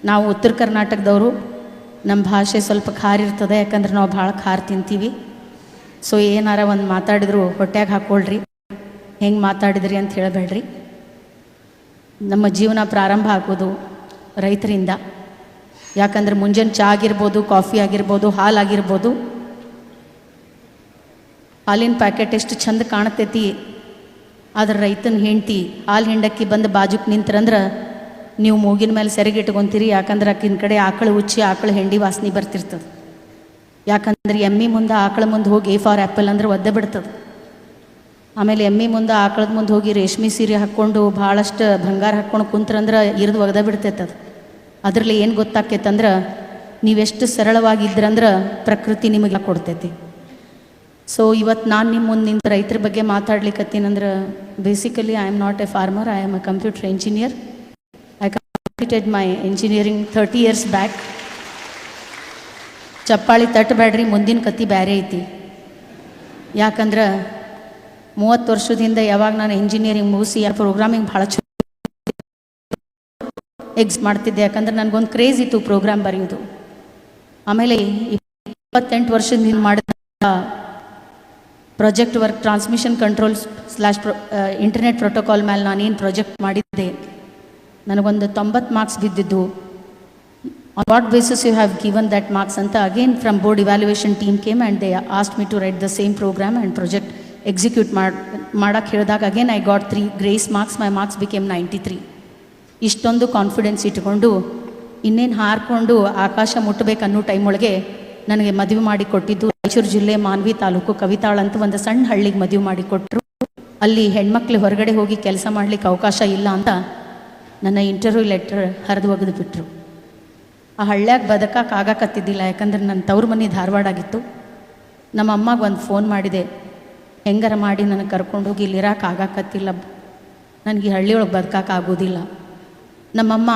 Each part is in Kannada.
ನಾವು ಉತ್ತರ ಕರ್ನಾಟಕದವರು, ನಮ್ಮ ಭಾಷೆ ಸ್ವಲ್ಪ ಖಾರ ಇರ್ತದೆ, ಯಾಕಂದ್ರೆ ನಾವು ಭಾಳ ಖಾರ ತಿಂತೀವಿ. ಸೊ ಏನಾರ ಒಂದು ಮಾತಾಡಿದ್ರು ಹೊಟ್ಯಾಗ ಹಾಕ್ಕೊಳ್ರಿ, ಹೆಂಗೆ ಮಾತಾಡಿದ್ರಿ ಅಂತ ಹೇಳಬೇಡ್ರಿ. ನಮ್ಮ ಜೀವನ ಪ್ರಾರಂಭ ಆಗೋದು ರೈತರಿಂದ. ಯಾಕಂದ್ರೆ ಮುಂಜಾನೆ ಚಹಾ ಆಗಿರ್ಬೋದು, ಕಾಫಿ ಆಗಿರ್ಬೋದು, ಹಾಲಾಗಿರ್ಬೋದು, ಹಾಲಿನ ಪ್ಯಾಕೆಟ್ ಎಷ್ಟು ಚಂದ ಕಾಣ್ತೈತಿ, ಆದ್ರೆ ರೈತನ ಹೆಂಡ್ತಿ ಹಾಲು ಹಿಂಡಕ್ಕಿ ಬಂದು ಬಾಜುಕ್ ನಿಂತ್ರಂದ್ರೆ ನೀವು ಮೂಗಿನ ಮೇಲೆ ಸೆರೆಗೆ ಇಟ್ಕೊತೀರಿ. ಯಾಕಂದ್ರೆ ಆಕಿನ ಕಡೆ ಆಕಳು ಉಚ್ಚಿ ಆಕಳು ಹೆಂಡಿ ವಾಸನೆ ಬರ್ತಿರ್ತದೆ. ಯಾಕಂದ್ರೆ ಎಮ್ಮಿ ಮುಂದೆ ಆಕಳ ಮುಂದೆ ಹೋಗಿ ಎ ಫಾರ್ ಆ್ಯಪಲ್ ಅಂದ್ರೆ ಒದ್ದೆ ಬಿಡ್ತದೆ. ಆಮೇಲೆ ಎಮ್ಮಿ ಮುಂದೆ ಆಕಳದ ಮುಂದೆ ಹೋಗಿ ರೇಷ್ಮೆ ಸೀರೆ ಹಾಕ್ಕೊಂಡು ಭಾಳಷ್ಟು ಬಂಗಾರ ಹಾಕ್ಕೊಂಡು ಕುಂತ್ರಂದ್ರೆ ಇರಿದು ಒಗ್ದ ಬಿಡ್ತೈತದು. ಅದರಲ್ಲಿ ಏನು ಗೊತ್ತಾಕೈತಂದ್ರೆ ನೀವೆಷ್ಟು ಸರಳವಾಗಿದ್ರಂದ್ರೆ ಪ್ರಕೃತಿ ನಿಮಗೆ ಕೊಡ್ತೈತಿ. ಸೊ ಇವತ್ತು ನಾನು ನಿಮ್ಮ ಮುಂದೆ ನಿಂತು ರೈತರ ಬಗ್ಗೆ ಮಾತಾಡ್ಲಿಕ್ಕತ್ತೀನಂದ್ರೆ basically I am not a farmer, I am a computer engineer. I completed my engineering 30 years back. ಚಪ್ಪಾಳಿ ತಟ್ಟಬೇಡ್ರಿ, ಮುಂದಿನ ಕತ್ತಿ ಬೇರೆ ಐತಿ. ಯಾಕಂದ್ರೆ 30 ವರ್ಷದಿಂದ ಯಾವಾಗ ನಾನು ಇಂಜಿನಿಯರಿಂಗ್ ಮುಗಿಸಿ ಪ್ರೋಗ್ರಾಮಿಂಗ್ ಭಾಳ ಚಲೋ ಮಾಡ್ತಿದ್ದೆ. ಯಾಕಂದ್ರೆ ನನಗೊಂದು ಕ್ರೇಜ್ ಇತ್ತು ಪ್ರೋಗ್ರಾಮ್ ಬರೆಯೋದು. ಆಮೇಲೆ 28 ವರ್ಷದಿಂದ ಮಾಡಿದ project work transmission control / internet protocol ಮೇಲೆ ನಾನೇನು ಪ್ರಾಜೆಕ್ಟ್ ಮಾಡಿದ್ದೆ, ನನಗೊಂದು 90 ಮಾರ್ಕ್ಸ್ ಬಿದ್ದಿದ್ದು. On what basis you have given that marks ಅಂತ again from board evaluation team came and they asked me to write the same program and project execute ಮಾಡೋಕ್ಕೆ ಹೇಳಿದಾಗ again I got 3 grace marks. My marks became 93. ಇಷ್ಟೊಂದು ಕಾನ್ಫಿಡೆನ್ಸ್ ಇಟ್ಕೊಂಡು ಇನ್ನೇನು ಹಾರಿಕೊಂಡು ಆಕಾಶ ಮುಟ್ಟಬೇಕನ್ನೋ ಟೈಮ್ ಒಳಗೆ ನನಗೆ ಮದುವೆ ಮಾಡಿ ಕೊಟ್ಟಿದ್ದು ರಾಯಚೂರು ಜಿಲ್ಲೆ ಮಾನ್ವಿ ತಾಲೂಕು ಕವಿತಾಳ್ ಅಂತ ಒಂದು ಸಣ್ಣ ಹಳ್ಳಿಗೆ ಮದುವೆ ಮಾಡಿ ಕೊಟ್ಟರು. ಅಲ್ಲಿ ಹೆಣ್ಮಕ್ಳು ಹೊರಗಡೆ ಹೋಗಿ ಕೆಲಸ ಮಾಡಲಿಕ್ಕೆ ಅವಕಾಶ ಇಲ್ಲ ಅಂತ ನನ್ನ ಇಂಟರ್ವ್ಯೂ ಲೆಟರ್ ಹರಿದು ಒಗೆದು ಬಿಟ್ಟರು. ಆ ಹಳ್ಳ್ಯಾಗ ಬದುಕಕ್ಕೆ ಆಗಾಕತ್ತಿದ್ದಿಲ್ಲ, ಯಾಕಂದ್ರೆ ನನ್ನ ತವ್ರ ಮನೆ ಧಾರವಾಡ ಆಗಿತ್ತು. ನಮ್ಮ ಅಮ್ಮಗೆ ಒಂದು ಫೋನ್ ಮಾಡಿದೆ, ಹೆಂಗಾರ ಮಾಡಿ ನನಗೆ ಕರ್ಕೊಂಡೋಗಿ ಇಲ್ಲಿರೋಕೆ ಆಗಾಕತ್ತಿಲ್ಲ, ನನಗೆ ಈ ಹಳ್ಳಿಯೊಳಗೆ ಬದುಕಕ್ಕೆ ಆಗೋದಿಲ್ಲ. ನಮ್ಮಮ್ಮ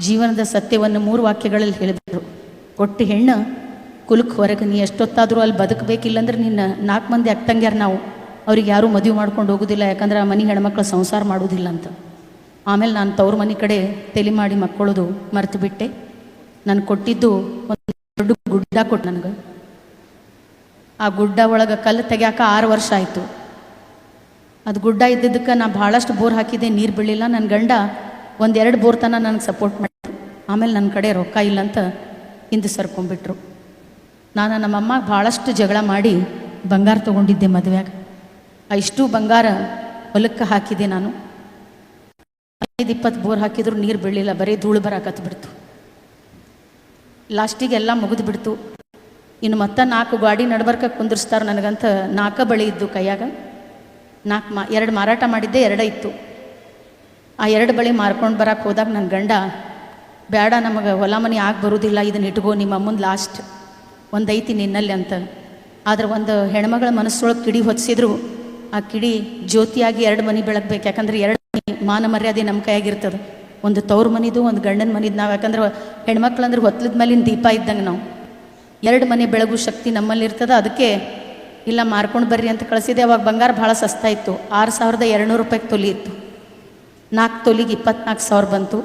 ಜೀವನದ ಸತ್ಯವನ್ನು 3 ವಾಕ್ಯಗಳಲ್ಲಿ ಹೇಳಿದ್ರು. ಕೊಟ್ಟು ಹೆಣ್ಣು ಕುಲಕ್ಕೆ ಹೊರಗೆ, ನೀ ಎಷ್ಟೊತ್ತಾದರೂ ಅಲ್ಲಿ ಬದುಕಬೇಕಿಲ್ಲಂದ್ರೆ ನಿನ್ನ 4 ಮಂದಿ ಅಕ್ಕಂಗ್ಯಾರ ನಾವು, ಅವ್ರಿಗೆ ಯಾರೂ ಮದುವೆ ಮಾಡ್ಕೊಂಡು ಹೋಗೋದಿಲ್ಲ, ಯಾಕಂದ್ರೆ ಆ ಮನೆ ಹೆಣ್ಮಕ್ಳು ಸಂಸಾರ ಮಾಡೋದಿಲ್ಲ ಅಂತ. ಆಮೇಲೆ ನಾನು ತವ್ರ ಮನೆ ಕಡೆ ತಲೆ ಮಾಡಿ ಮಕ್ಕಳೋದು ಮರೆತು ಬಿಟ್ಟೆ. ನಾನು ಕೊಟ್ಟಿದ್ದು ಒಂದು ದೊಡ್ಡ ಗುಡ್ಡ ಕೊಟ್ಟು ನನಗೆ. ಆ ಗುಡ್ಡ ಒಳಗೆ ಕಲ್ಲು ತೆಗ್ಯಾಕ 6 ವರ್ಷ ಆಯಿತು. ಅದು ಗುಡ್ಡ ಇದ್ದಿದ್ದಕ್ಕೆ ನಾನು ಭಾಳಷ್ಟು ಬೋರ್ ಹಾಕಿದ್ದೆ, ನೀರು ಬೀಳಿಲ್ಲ. ನನ್ನ ಗಂಡ 1-2 ಬೋರ್ ತನಕ ನನಗೆ ಸಪೋರ್ಟ್ ಮಾಡಿದ್ರು. ಆಮೇಲೆ ನನ್ನ ಕಡೆ ರೊಕ್ಕ ಇಲ್ಲ ಅಂತ ಹಿಂದೆ ಸರ್ಕೊಂಡ್ಬಿಟ್ರು. ನಾನು ನಮ್ಮಮ್ಮ ಭಾಳಷ್ಟು ಜಗಳ ಮಾಡಿ ಬಂಗಾರ ತೊಗೊಂಡಿದ್ದೆ ಮದುವೆಯಾಗ. ಇಷ್ಟು ಬಂಗಾರ ಹೊಲಕ್ಕೆ ಹಾಕಿದೆ ನಾನು. 15-20 ಬೋರ್ ಹಾಕಿದ್ರು ನೀರು ಬೀಳಲಿಲ್ಲ, ಬರೀ ಧೂಳು ಬರಾಕತ್ಬಿಡ್ತು. ಲಾಸ್ಟಿಗೆ ಎಲ್ಲ ಮುಗಿದು ಬಿಡ್ತು. ಇನ್ನು ಮತ್ತೆ 4 ಗಾಡಿ ನಡ್ಬರ್ಕ ಕುಂದಿರ್ಸ್ತಾರೆ ನನಗಂತ 4 ಬಳಿ ಇದ್ದು ಕೈಯಾಗ. 2 ಮಾರಾಟ ಮಾಡಿದ್ದೆ, 2 ಇತ್ತು. ಆ 2 ಬಳಿ ಮಾರ್ಕೊಂಡು ಬರಕ್ಕೆ ಹೋದಾಗ ನನ್ನ ಗಂಡ, ಬೇಡ ನಮಗೆ ಹೊಲ ಮನೆ ಆಗಿ ಬರೋದಿಲ್ಲ, ಇದನ್ನ ಇಟ್ಕೋ, ನಿಮ್ಮ ಅಮ್ಮನ ಲಾಸ್ಟ್ ಒಂದು ಐತಿ ನಿನ್ನಲ್ಲಿ ಅಂತ. ಆದರೆ ಒಂದು ಹೆಣ್ಮಗಳ ಮನಸ್ಸೊಳಗೆ ಕಿಡಿ ಹೊತ್ತಿಸಿದ್ರು, ಆ ಕಿಡಿ ಜ್ಯೋತಿಯಾಗಿ 2 ಮನೆ ಬೆಳಗ್ಬೇಕು. ಯಾಕಂದ್ರೆ 2 ಮನೆ ಮಾನ ಮರ್ಯಾದೆ ನಮ್ಮ ಕೈಯಾಗಿರ್ತದೆ. ಒಂದು ತವ್ರ ಮನಿದು, ಒಂದು ಗಂಡನ ಮನಿದು. ನಾವು ಯಾಕಂದ್ರೆ ಹೆಣ್ಮಕ್ಳಂದ್ರೆ ಹೊತ್ತಲದ ಮೇಲಿನ ದೀಪ ಇದ್ದಂಗೆ ನಾವು. 2 ಮನೆ ಬೆಳಗು ಶಕ್ತಿ ನಮ್ಮಲ್ಲಿ ಇರ್ತದೆ. ಅದಕ್ಕೆ ಇಲ್ಲ ಮಾರ್ಕೊಂಡು ಬರ್ರಿ ಅಂತ ಕಳಿಸಿದೆ. ಅವಾಗ ಬಂಗಾರ ಭಾಳ ಸಸ್ತಾ ಇತ್ತು, 6200 ರೂಪಾಯಿಗೆ ತೊಲಿ ಇತ್ತು. 4 ತೊಲಿಗೆ 24,000 ಬಂತು.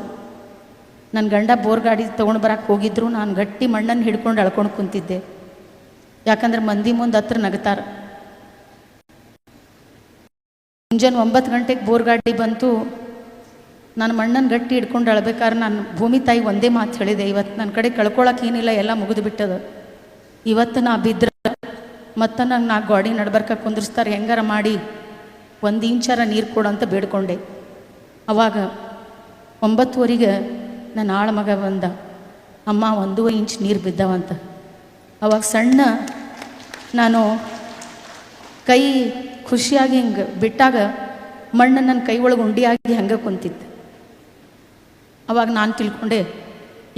ನನ್ನ ಗಂಡ ಬೋರ್ ಗಾಡಿ ತೊಗೊಂಡು ಬರಕ್ಕೆ ಹೋಗಿದ್ರು. ನಾನು ಗಟ್ಟಿ ಮಣ್ಣನ್ನು ಹಿಡ್ಕೊಂಡು ಅಳ್ಕೊಂಡು ಕುಂತಿದ್ದೆ, ಯಾಕಂದ್ರೆ ಮಂದಿ ಮುಂದೆ ಹತ್ರ ನಗ್ತಾರೆ. ಮುಂಜಾನೆ 9 ಗಂಟೆಗೆ ಬೋರ್ ಗಾಡಿ ಬಂತು. ನಾನು ಮಣ್ಣನ್ನು ಗಟ್ಟಿ ಹಿಡ್ಕೊಂಡು ಅಳ್ಬೇಕಾದ್ರೆ ನಾನು ಭೂಮಿ ತಾಯಿ ಒಂದೇ ಮಾತು ಹೇಳಿದೆ, ಇವತ್ತು ನನ್ನ ಕಡೆ ಕಳ್ಕೊಳಕ್ಕೆ ಏನಿಲ್ಲ, ಎಲ್ಲ ಮುಗಿದು ಬಿಟ್ಟದ. ಇವತ್ತು ನಾ ಬಿದ್ದರೆ ಮತ್ತು ನಂಗೆ 4 ಗಾಡಿ ನಡ್ಬರ್ಕ ಕುಂದಿರ್ಸ್ತಾರೆ, ಹೆಂಗಾರ ಮಾಡಿ 1 ಇಂಚರ ನೀರು ಕೊಡು ಅಂತ ಬೇಡ್ಕೊಂಡೆ. ಅವಾಗ 9:15 ನನ್ನ ಆಳ ಮಗ ಬಂದ, ಅಮ್ಮ 1 ಇಂಚ್ ನೀರು ಬಿದ್ದವಂತ. ಅವಾಗ ಸಣ್ಣ ನಾನು ಕೈ ಖುಷಿಯಾಗಿ ಹಿಂಗೆ ಬಿಟ್ಟಾಗ ಮಣ್ಣು ನನ್ನ ಕೈ ಒಳಗೆ ಉಂಡಿಯಾಗಿ ಹಂಗೆ ಕುಂತಿದ್ದೆ. ಅವಾಗ ನಾನು ತಿಳ್ಕೊಂಡೆ,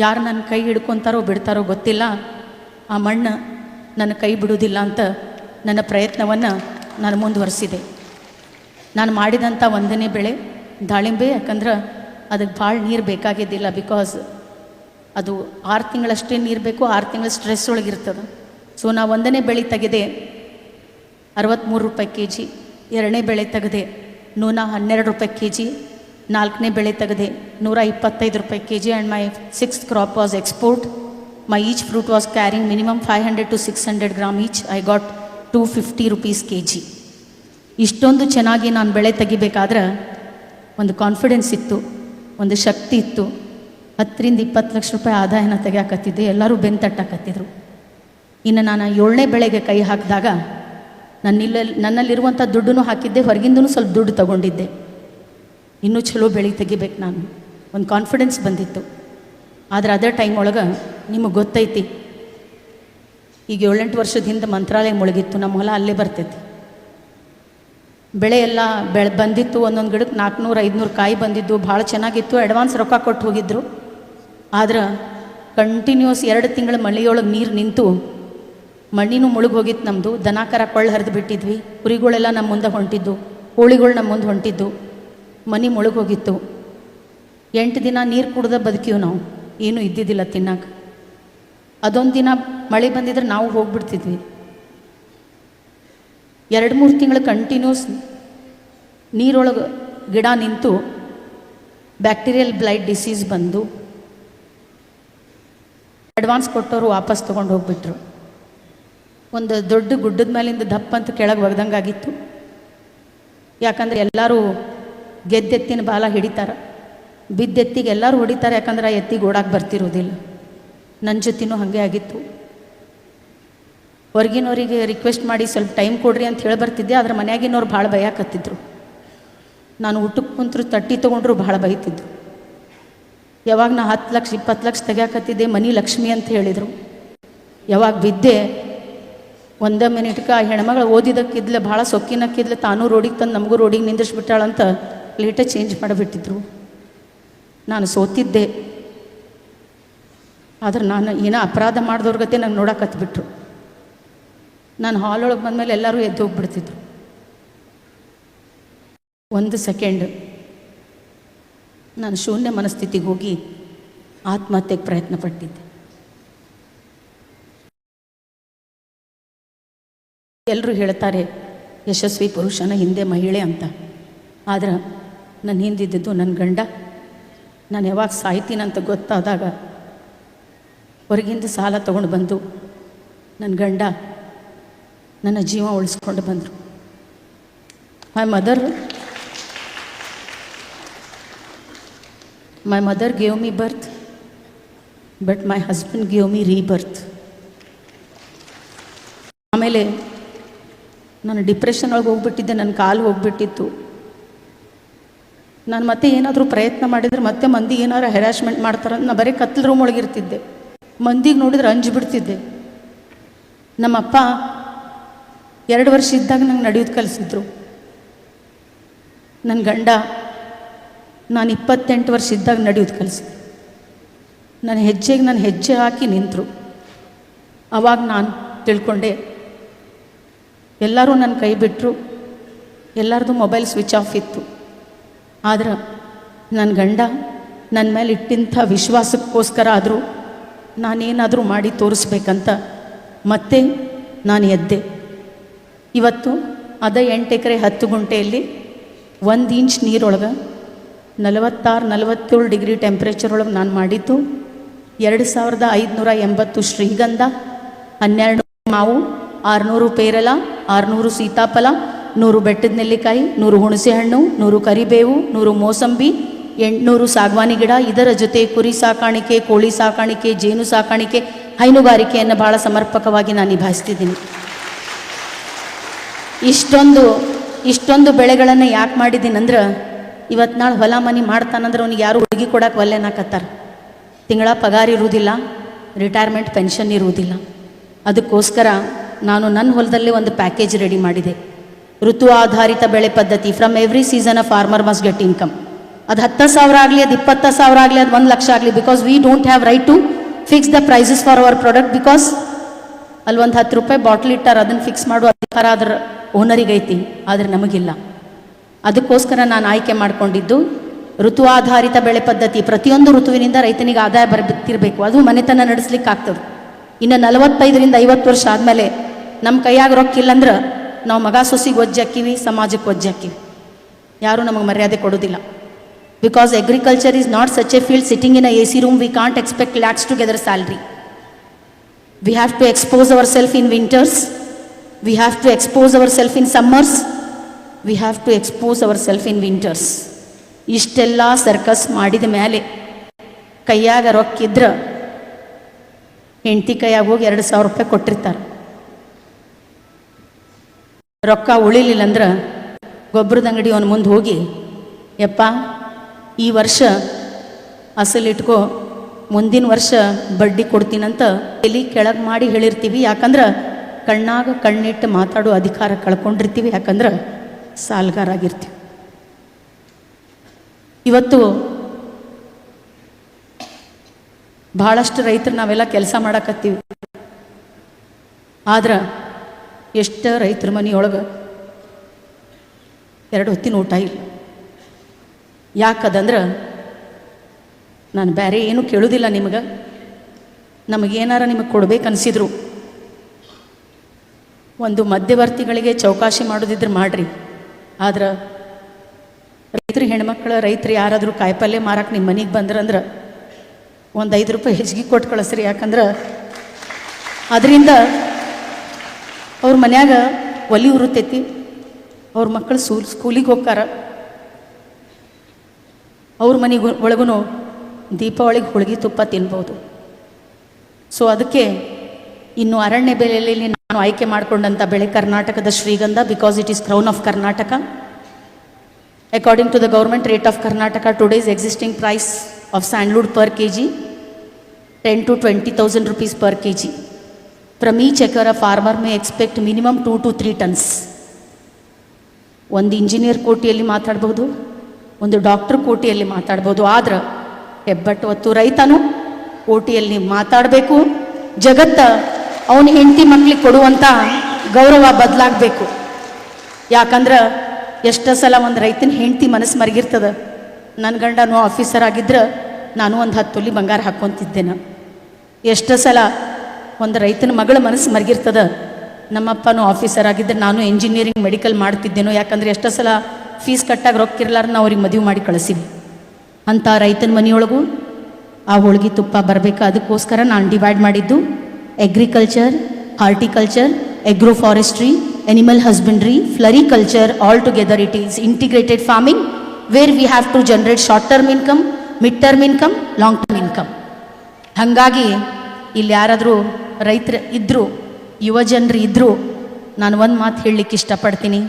ಯಾರು ನನ್ನ ಕೈ ಹಿಡ್ಕೊತಾರೋ ಬಿಡ್ತಾರೋ ಗೊತ್ತಿಲ್ಲ, ಆ ಮಣ್ಣು ನನ್ನ ಕೈ ಬಿಡೋದಿಲ್ಲ ಅಂತ ನನ್ನ ಪ್ರಯತ್ನವನ್ನು ನಾನು ಮುಂದುವರಿಸಿದೆ. ನಾನು ಮಾಡಿದಂಥ 1ನೇ ಬೆಳೆ ದಾಳಿಂಬೆ. ಯಾಕಂದ್ರೆ ಅದಕ್ಕೆ ಭಾಳ ನೀರು ಬೇಕಾಗಿದ್ದಿಲ್ಲ, ಬಿಕಾಸ್ ಅದು 6 ತಿಂಗಳಷ್ಟೇ ನೀರು ಬೇಕು, 6 ತಿಂಗಳ ಸ್ಟ್ರೆಸ್ ಒಳಗಿರ್ತದೆ. ಸೊ ನಾ 1ನೇ ಬೆಳೆ ತೆಗೆದೆ 63 ರೂಪಾಯಿ kg, 2ನೇ ಬೆಳೆ ತೆಗೆದೆ ನೂನ 12 ರೂಪಾಯಿ kg, 4ನೇ ಬೆಳೆ ತೆಗೆದೆ, 125 ರೂಪಾಯಿ kg, and my 6th crop was export. My each fruit was carrying minimum 500 to 600 gram each. I got 250 rupees kg. ಇಷ್ಟೊಂದು ಚೆನ್ನಾಗಿ ನಾನು ಬೆಳೆ ತೆಗಿಬೇಕಾದ್ರೆ ಒಂದು ಕಾನ್ಫಿಡೆನ್ಸ್ ಇತ್ತು, ಒಂದು ಶಕ್ತಿ ಇತ್ತು. 10 ರಿಂದ 20 ಲಕ್ಷ ರೂಪಾಯಿ ಆದಾಯನ ತೆಗಿಯಾಕತ್ತಿದ್ದೆ, ಎಲ್ಲರೂ ಬೆಂತಟ್ಟಾಕತ್ತಿದ್ರು. ಇನ್ನು ನಾನು 7ನೇ ಬೆಳೆಗೆ ಕೈ ಹಾಕಿದಾಗ ನನ್ನಲ್ಲಿರುವಂಥ ದುಡ್ಡನ್ನು ಹಾಕಿದ್ದೆ, ಹೊರಗಿಂದೂ ಸ್ವಲ್ಪ ದುಡ್ಡು ತಗೊಂಡಿದ್ದೆ. ಇನ್ನೂ ಚಲೋ ಬೆಳೆ ತೆಗಿಬೇಕು ನಾನು, ಒಂದು ಕಾನ್ಫಿಡೆನ್ಸ್ ಬಂದಿತ್ತು. ಆದರೆ ಅದೇ ಟೈಮ್ ಒಳಗೆ ನಿಮಗೆ ಗೊತ್ತೈತಿ, ಈಗ 7-8 ವರ್ಷದ ಹಿಂದೆ ಮಂತ್ರಾಲಯ ಮುಳುಗಿತ್ತು, ನಮ್ಮ ಹೊಲ ಅಲ್ಲೇ ಬರ್ತೈತಿ. ಬೆಳೆ ಎಲ್ಲ ಬಂದಿತ್ತು, ಒಂದೊಂದು ಗಿಡಕ್ಕೆ 400-500 ಕಾಯಿ ಬಂದಿದ್ದು, ಭಾಳ ಚೆನ್ನಾಗಿತ್ತು. ಅಡ್ವಾನ್ಸ್ ರೊಕ್ಕ ಕೊಟ್ಟು ಹೋಗಿದ್ರು. ಆದ್ರೆ ಕಂಟಿನ್ಯೂಸ್ 2 ತಿಂಗಳ ಮಳೆಯೊಳಗೆ ನೀರು ನಿಂತು ಮಣ್ಣಿನೂ ಮುಳುಗಿ ಹೋಗಿತ್ತು ನಮ್ಮದು. ದನಕರ ಕೊಳ್ಳ ಹರಿದು ಬಿಟ್ಟಿದ್ವಿ, ಕುರಿಗಳೆಲ್ಲ ನಮ್ಮ ಮುಂದೆ ಹೊಂಟಿದ್ದು, ಕೋಳಿಗಳು ನಮ್ಮ ಮುಂದೆ ಹೊಂಟಿದ್ದು, ಮನೆ ಮುಳುಗಿ ಹೋಗಿತ್ತು. 8 ದಿನ ನೀರು ಕುಡ್ದ ಬದುಕೀವಿ ನಾವು, ಏನೂ ಇದ್ದಿದ್ದಿಲ್ಲ ತಿನ್ನಕ್ಕೆ. ಅದೊಂದು ದಿನ ಮಳೆ ಬಂದಿದ್ರೆ ನಾವು ಹೋಗ್ಬಿಡ್ತಿದ್ವಿ. 2-3 ತಿಂಗಳು ಕಂಟಿನ್ಯೂಸ್ ನೀರೊಳಗೆ ಗಿಡ ನಿಂತು ಬ್ಯಾಕ್ಟೀರಿಯಲ್ ಬ್ಲೈಟ್ ಡಿಸೀಸ್ ಬಂದು ಅಡ್ವಾನ್ಸ್ ಕೊಟ್ಟವರು ವಾಪಸ್ ತೊಗೊಂಡು ಹೋಗ್ಬಿಟ್ರು. ಒಂದು ದೊಡ್ಡ ಗುಡ್ಡದ ಮೇಲಿಂದ ದಪ್ಪ ಅಂತ ಕೆಳಗೆ ಒಗ್ದಂಗಾಗಿತ್ತು. ಯಾಕಂದರೆ ಎಲ್ಲರೂ ಗೆದ್ದೆತ್ತಿನ ಬಾಲ ಹಿಡಿತಾರೆ, ಬಿದ್ದೆತ್ತಿಗೆ ಎಲ್ಲರೂ ಹೊಡಿತಾರೆ, ಯಾಕಂದ್ರೆ ಆ ಎತ್ತಿಗೆ ಓಡಾಕೆ ಬರ್ತಿರೋದಿಲ್ಲ. ನನ್ನ ಜೊತೆನೂ ಹಾಗೆ ಆಗಿತ್ತು. ಹೊರಗಿನವರಿಗೆ ರಿಕ್ವೆಸ್ಟ್ ಮಾಡಿ ಸ್ವಲ್ಪ ಟೈಮ್ ಕೊಡ್ರಿ ಅಂತ ಹೇಳಿ ಬರ್ತಿದ್ದೆ, ಆದರೆ ಮನೆಯಾಗಿನವ್ರು ಭಾಳ ಭಯಕತ್ತಿದ್ರು. ನಾನು ಊಟಕ್ಕೆ ಕುಂತರು ತಟ್ಟಿ ತೊಗೊಂಡ್ರು ಭಾಳ ಬೈತಿದ್ರು. ಯಾವಾಗ ನಾ 10 ಲಕ್ಷ 20 ಲಕ್ಷ ತೆಗಿಯಾಕತ್ತಿದ್ದೆ, ಮನಿ ಲಕ್ಷ್ಮಿ ಅಂತ ಹೇಳಿದರು. ಯಾವಾಗ ಬಿದ್ದೆ, 1 ಮಿನಿಟ್ಗೆ ಆ ಹೆಣ್ಮಗಳು ಓದಿದಕ್ಕಿದ್ಲೆ, ಭಾಳ ಸೊಕ್ಕಿನಕ್ಕಿದ್ಲೆ, ತಾನೂ ರೋಡಿಗೆ ತಂದು ನಮಗೂ ರೋಡಿಗೆ ನಿಂದಿಸ್ಬಿಟ್ಟಾಳಂತ ಲೇಟೇ ಚೇಂಜ್ ಮಾಡಿಬಿಟ್ಟಿದ್ರು. ನಾನು ಸೋತಿದ್ದೆ. ಆದ್ರೆ ನಾನು ಏನೋ ಅಪರಾಧ ಮಾಡಿದವ್ರ ಗತೆ ನಂಗೆ ನೋಡಕತ್ಬಿಟ್ರು. ನಾನು ಹಾಲೊಳಗೆ ಬಂದಮೇಲೆ ಎಲ್ಲರೂ ಎದ್ದು ಹೋಗ್ಬಿಡ್ತಿದ್ರು. 1 ಸೆಕೆಂಡ್ ನಾನು ಶೂನ್ಯ ಮನಸ್ಥಿತಿಗೆ ಹೋಗಿ ಆತ್ಮಹತ್ಯೆಗೆ ಪ್ರಯತ್ನ ಪಟ್ಟಿದ್ದೆ. ಎಲ್ಲರೂ ಹೇಳ್ತಾರೆ ಯಶಸ್ವಿ ಪುರುಷನ ಹಿಂದೆ ಮಹಿಳೆ ಅಂತ. ಆದ್ರೆ ನನ್ನ ಹಿಂದಿದ್ದು ನನ್ನ ಗಂಡ. ನಾನು ಯಾವಾಗ ಸಾಯ್ತೀನಂತ ಗೊತ್ತಾದಾಗ ಹೊರಗಿಂದ ಸಾಲ ತೊಗೊಂಡು ಬಂದು ನನ್ನ ಗಂಡ ನನ್ನ ಜೀವ ಉಳಿಸ್ಕೊಂಡು ಬಂದರು. My mother gave me birth, but my husband gave me rebirth. ಆಮೇಲೆ ನಾನು ಡಿಪ್ರೆಷನ್ ಒಳಗೆ ಹೋಗ್ಬಿಟ್ಟಿದ್ದೆ, ನನ್ನ ಕಾಲು ಹೋಗ್ಬಿಟ್ಟಿತ್ತು. ನಾನು ಮತ್ತೆ ಏನಾದರೂ ಪ್ರಯತ್ನ ಮಾಡಿದರೆ ಮತ್ತೆ ಮಂದಿ ಏನಾರು ಹೆರಾಸ್ಮೆಂಟ್ ಮಾಡ್ತಾರಂತ ನಾನು ಬರೀ ಕತ್ಲ ರೂಮ್ ಒಳಗಿರ್ತಿದ್ದೆ. ಮಂದಿಗೆ ನೋಡಿದ್ರೆ ಅಂಜಿಬಿಡ್ತಿದ್ದೆ. ನಮ್ಮಪ್ಪ 2 ವರ್ಷ ಇದ್ದಾಗ ನಂಗೆ ನಡೆಯೋದು ಕಲಿಸಿದ್ರು. ನನ್ನ ಗಂಡ ನಾನು 28 ವರ್ಷ ಇದ್ದಾಗ ನಡೆಯೋದು ಕಲಿಸಿದ್ರು. ನನ್ನ ಹೆಜ್ಜೆಗೆ ನಾನು ಹೆಜ್ಜೆ ಹಾಕಿ ನಿಂತರು. ಆವಾಗ ನಾನು ತಿಳ್ಕೊಂಡೆ, ಎಲ್ಲರೂ ನನ್ನ ಕೈ ಬಿಟ್ಟರು, ಎಲ್ಲರದು ಮೊಬೈಲ್ ಸ್ವಿಚ್ ಆಫ್ ಇತ್ತು. ಆದ್ರೆ ನನ್ನ ಗಂಡ ನನ್ನ ಮೇಲೆ ಇಟ್ಟಿಂಥ ವಿಶ್ವಾಸಕ್ಕೋಸ್ಕರ ಆದರೂ ನಾನೇನಾದರೂ ಮಾಡಿ ತೋರಿಸ್ಬೇಕಂತ ಮತ್ತೆ ನಾನು ಎದ್ದೆ. ಇವತ್ತು ಅದೇ 8 ಎಕರೆ 10 ಗುಂಟೆಯಲ್ಲಿ 1 ಇಂಚ್ ನೀರೊಳಗೆ 46-47 ಡಿಗ್ರಿ ಟೆಂಪ್ರೇಚರ್ ಒಳಗೆ ನಾನು ಮಾಡಿದ್ದು 2580 ಶ್ರೀಗಂಧ, 12 ಮಾವು, 600 ಪೇರಲ, 600 ಸೀತಾಫಲ, 100 ಬೆಟ್ಟದ ನೆಲ್ಲಿಕಾಯಿ, 100 ಹುಣಸೆ ಹಣ್ಣು, 100 ಕರಿಬೇವು, 100 ಮೋಸಂಬಿ, 800 ಸಾಗವಾನಿ ಗಿಡ. ಇದರ ಜೊತೆ ಕುರಿ ಸಾಕಾಣಿಕೆ, ಕೋಳಿ ಸಾಕಾಣಿಕೆ, ಜೇನು ಸಾಕಾಣಿಕೆ, ಹೈನುಗಾರಿಕೆಯನ್ನು ಭಾಳ ಸಮರ್ಪಕವಾಗಿ ನಾನು ನಿಭಾಯಿಸ್ತಿದ್ದೀನಿ. ಇಷ್ಟೊಂದು ಬೆಳೆಗಳನ್ನು ಯಾಕೆ ಮಾಡಿದ್ದೀನಂದ್ರೆ, ಇವತ್ತು ನಾಳೆ ಹೊಲ ಮನೆ ಮಾಡ್ತಾನಂದ್ರೆ ಅವ್ನಿಗೆ ಯಾರು ಹುಡುಗಿ ಕೊಡಕ್ಕೆ ಒಲ್ಲೆನಾಕತ್ತಾರೆ. ತಿಂಗಳ ಪಗಾರ ಇರುವುದಿಲ್ಲ, ರಿಟೈರ್ಮೆಂಟ್ ಪೆನ್ಷನ್ ಇರುವುದಿಲ್ಲ. ಅದಕ್ಕೋಸ್ಕರ ನಾನು ನನ್ನ ಹೊಲದಲ್ಲೇ ಒಂದು ಪ್ಯಾಕೇಜ್ ರೆಡಿ ಮಾಡಿದೆ. ಋತು ಆಧಾರಿತ ಬೆಳೆ ಪದ್ಧತಿ. From every season a farmer must get income. ಅದು 10,000 ಆಗಲಿ, ಅದು 20,000 ಆಗಲಿ, ಅದು 1 ಲಕ್ಷ ಆಗಲಿ, because we don't have right to fix the prices for our product. Because ಅಲ್ಲಿ ಒಂದು 10 ರೂಪಾಯಿ ಬಾಟ್ಲ್ ಇಟ್ಟಾರ, ಅದನ್ನು ಫಿಕ್ಸ್ ಮಾಡುವ ಅಧಿಕಾರ ಅದರ ಓನರಿಗೈತಿ, ಆದರೆ ನಮಗಿಲ್ಲ. ಅದಕ್ಕೋಸ್ಕರ ನಾನು ಆಯ್ಕೆ ಮಾಡಿಕೊಂಡಿದ್ದು ಋತು ಆಧಾರಿತ ಬೆಳೆ ಪದ್ಧತಿ. ಪ್ರತಿಯೊಂದು ಋತುವಿನಿಂದ ರೈತನಿಗೆ ಆದಾಯ ಬರ್ತಿರಬೇಕು, ಅದು ಮನೆತನ ನಡೆಸ್ಲಿಕ್ಕೆ ಆಗ್ತದೆ. ಇನ್ನು 45ರಿಂದ 50 ವರ್ಷ ಆದಮೇಲೆ ನಮ್ಮ ಕೈಯಾಗ ರೊಕ್ಕ ಇಲ್ಲಂದ್ರೆ ನಾವು ಮಗ ಸೊಸಿಗೆ ಒಜ್ಜಾಕಿವಿ, ಸಮಾಜಕ್ಕೆ ಒಜ್ಜಾಕಿವಿ, ಯಾರೂ ನಮಗೆ ಮರ್ಯಾದೆ ಕೊಡೋದಿಲ್ಲ. Because agriculture is not such a field sitting in a AC room, we can't expect lakhs together salary. We have to expose ourselves in winters. We have to expose ourselves in summers. We have to expose ourselves in winters. ಇಷ್ಟೆಲ್ಲ ಸರ್ಕಸ್ ಮಾಡಿದ ಮೇಲೆ ಕೈಯಾಗ ರೊಕ್ಕಿದ್ರೆ ಹೆಂಡತಿ ಕೈಯಾಗ ಹೋಗಿ 2,000 ರೂಪಾಯಿ ಕೊಟ್ಟಿರ್ತಾರೆ. ರೊಕ್ಕ ಉಳಿಲಿಲ್ಲ ಅಂದ್ರೆ ಗೊಬ್ಬರದ ಅಂಗಡಿ ಅವನ ಮುಂದೆ ಹೋಗಿ, ಯಪ್ಪ ಈ ವರ್ಷ ಅಸಲಿಟ್ಕೋ, ಮುಂದಿನ ವರ್ಷ ಬಡ್ಡಿ ಕೊಡ್ತೀನಂತ ಎಲ್ಲಿ ಕೆಳಗೆ ಮಾಡಿ ಹೇಳಿರ್ತೀವಿ. ಯಾಕಂದ್ರೆ ಕಣ್ಣಾಗ ಕಣ್ಣಿಟ್ಟು ಮಾತಾಡೋ ಅಧಿಕಾರ ಕಳ್ಕೊಂಡಿರ್ತೀವಿ. ಯಾಕಂದ್ರೆ ಸಾಲ್ಗಾರಾಗಿರ್ತೀವಿ. ಇವತ್ತು ಭಾಳಷ್ಟು ರೈತರು ನಾವೆಲ್ಲ ಕೆಲಸ ಮಾಡಕತ್ತೀವಿ. ಆದ್ರೆ ಎಷ್ಟು ರೈತರ ಮನೆಯೊಳಗೆ 2 ಹೊತ್ತಿನ ಊಟ ಇಲ್ಲ. ಯಾಕದಂದ್ರೆ ನಾನು ಬೇರೆ ಏನೂ ಕೇಳೋದಿಲ್ಲ ನಿಮಗೆ. ನಮಗೇನಾರ ನಿಮಗೆ ಕೊಡ್ಬೇಕನ್ಸಿದ್ರು ಒಂದು ಮಧ್ಯವರ್ತಿಗಳಿಗೆ ಚೌಕಾಶಿ ಮಾಡೋದಿದ್ರೆ ಮಾಡ್ರಿ. ಆದ್ರೆ ರೈತರು ಹೆಣ್ಮಕ್ಳು ರೈತರು ಯಾರಾದರೂ ಕಾಯಿಪಲ್ಯ ಮಾರಕ್ಕೆ ನಿಮ್ಮ ಮನೆಗೆ ಬಂದ್ರಂದ್ರೆ ಒಂದು 5 ರೂಪಾಯಿ ಹೆಚ್ಚಿಗೆ ಕೊಟ್ಟು ಕಳಿಸ್ರಿ. ಯಾಕಂದ್ರೆ ಅದರಿಂದ ಅವ್ರ ಮನ್ಯಾಗ ಒಲಿ ಉರುತ್ತೈತಿ, ಅವ್ರ ಮಕ್ಕಳು ಸ್ಕೂಲಿಗೆ ಹೋಗ್ತಾರ, ಅವ್ರ ಮನೆಗೆ ಒಳಗೂ ದೀಪಾವಳಿಗೆ ಹೋಳಿಗೆ ತುಪ್ಪ ತಿನ್ಬೋದು. ಸೊ ಅದಕ್ಕೆ ಇನ್ನು ಅರಣ್ಯ ಬೆಲೆಯಲ್ಲಿ ನಾನು ಆಯ್ಕೆ ಮಾಡಿಕೊಂಡಂಥ ಬೆಳೆ ಕರ್ನಾಟಕದ ಶ್ರೀಗಂಧ, because it is crown of Karnataka. According to the government rate of Karnataka, today's existing price of sandalwood per kg 10,000 to 20,000 rupees per kg. From each acre a farmer may expect minimum 2 to 3 tons. ಒಂದು ಇಂಜಿನಿಯರ್ ಕೋಟಿಯಲ್ಲಿ ಮಾತಾಡ್ಬೋದು, ಒಂದು ಡಾಕ್ಟರ್ ಕೋಟಿಯಲ್ಲಿ ಮಾತಾಡ್ಬೋದು. ಆದ್ರೆ ಹೆಬ್ಬಟ್ಟು ಹೊತ್ತು ರೈತನು ಕೋಟಿಯಲ್ಲಿ ಮಾತಾಡಬೇಕು. ಜಗತ್ತ ಅವನ ಹೆಂಡತಿ ಮಕ್ಕಳಿಗೆ ಕೊಡುವಂಥ ಗೌರವ ಬದಲಾಗಬೇಕು. ಯಾಕಂದ್ರೆ ಎಷ್ಟೋ ಸಲ ಒಂದು ರೈತನ ಹೆಂಡತಿ ಮನಸ್ಸು ಮರಗಿರ್ತದೆ. ನನ್ನ ಗಂಡನೂ ಆಫೀಸರ್ ಆಗಿದ್ರೆ ನಾನು ಒಂದು 10 ತೊಲಿ ಬಂಗಾರ ಹಾಕ್ಕೊತಿದ್ದೇನೆ. ಎಷ್ಟೋ ಸಲ ಒಂದು ರೈತನ ಮಗಳ ಮನಸ್ಸು ಮರಗಿರ್ತದೆ. ನಮ್ಮಪ್ಪನೂ ಆಫೀಸರ್ ಆಗಿದ್ದರೆ ನಾನು ಇಂಜಿನಿಯರಿಂಗ್ ಮೆಡಿಕಲ್ ಮಾಡ್ತಿದ್ದೇನೋ. ಯಾಕಂದರೆ ಎಷ್ಟೋ ಸಲ ಫೀಸ್ ಕಟ್ಟಾಗಿ ರೊಕ್ಕಿರ್ಲಾರ ನಾವು ಅವ್ರಿಗೆ ಮದುವೆ ಮಾಡಿ ಕಳಿಸಿವಿ. ಅಂಥ ರೈತನ ಮನೆಯೊಳಗೂ ಆ ಹೋಳಿಗೆ ತುಪ್ಪ ಬರಬೇಕು. ಅದಕ್ಕೋಸ್ಕರ ನಾನು ಡಿವೈಡ್ ಮಾಡಿದ್ದು agriculture, horticulture, agro forestry, animal husbandry, floriculture, all together it is integrated farming where we have to generate short term income, mid term income, long term income. ಹಾಗಾಗಿ ಇಲ್ಲಿ ಯಾರಾದರೂ ರೈತರು ಇದ್ದರು, ಯುವ ಜನರು ಇದ್ದರು, ನಾನು ಒಂದು ಮಾತು ಹೇಳಲಿಕ್ಕೆ ಇಷ್ಟಪಡ್ತೀನಿ.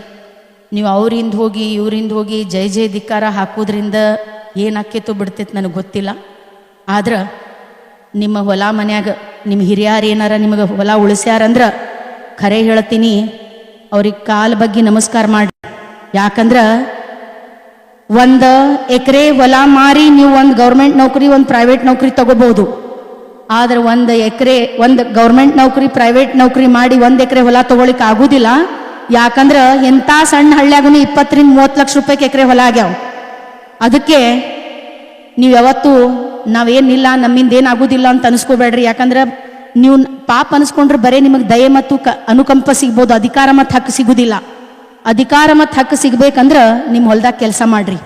ನೀವು ಅವರಿಂದ ಹೋಗಿ ಇವರಿಂದ ಹೋಗಿ ಜೈ ಜೈ ಧಿಕ್ಕಾರ ಹಾಕೋದ್ರಿಂದ ಏನಾಕೇತೋ ಬಿಡ್ತೈತೆ ನನಗೆ ಗೊತ್ತಿಲ್ಲ. ಆದ್ರೆ ನಿಮ್ಮ ಹೊಲ ಮನ್ಯಾಗ ನಿಮ್ಮ ಹಿರಿಯರು ಏನಾರ ನಿಮಗೆ ಹೊಲ ಉಳಿಸ್ಯಾರಂದ್ರೆ ಖರೆ ಹೇಳ್ತೀನಿ, ಅವ್ರಿಗೆ ಕಾಲ ಬಗ್ಗೆ ನಮಸ್ಕಾರ ಮಾಡಿ. ಯಾಕಂದ್ರೆ 1 ಎಕರೆ ಹೊಲ ಮಾರಿ ನೀವು ಒಂದು ಗೌರ್ಮೆಂಟ್ ನೌಕರಿ, ಒಂದು ಪ್ರೈವೇಟ್ ನೌಕರಿ ತಗೋಬಹುದು. ಆದ್ರೆ 1 ಎಕರೆ ಒಂದು ಗೌರ್ಮೆಂಟ್ ನೌಕರಿ, ಪ್ರೈವೇಟ್ ನೌಕರಿ ಮಾಡಿ 1 ಎಕರೆ ಹೊಲ ತಗೊಳಿಕ್ಕೆ ಆಗುದಿಲ್ಲ. ಯಾಕಂದ್ರೆ ಎಂಥ ಸಣ್ಣ ಹಳ್ಳಿಯಾಗೂ 20 ರಿಂದ 30 ಲಕ್ಷ ರೂಪಾಯಿಗೆ ಎಕರೆ ಹೊಲ ಆಗ್ಯಾವ. ಅದಕ್ಕೆ ನೀವು ಯಾವತ್ತೂ ನಾವೇನಿಲ್ಲ ನಮ್ಮಿಂದ ಏನಾಗೋದಿಲ್ಲ ಅಂತ ಅನಿಸ್ಕೋಬೇಡ್ರಿ. ಯಾಕಂದ್ರೆ ನೀವು ಪಾಪ ಅನಿಸ್ಕೊಂಡ್ರೆ ಬರೀ ನಿಮಗೆ ದಯೆ ಮತ್ತು ಅನುಕಂಪ ಸಿಗ್ಬೋದು, ಅಧಿಕಾರ ಮತ್ತು ಹಕ್ಕು ಸಿಗುದಿಲ್ಲ. ಅಧಿಕಾರ ಮತ್ತು ಹಕ್ಕು ಸಿಗ್ಬೇಕಂದ್ರೆ ನಿಮ್ಮ ಹೊಲ್ದಾಗ ಕೆಲಸ ಮಾಡ್ರಿ.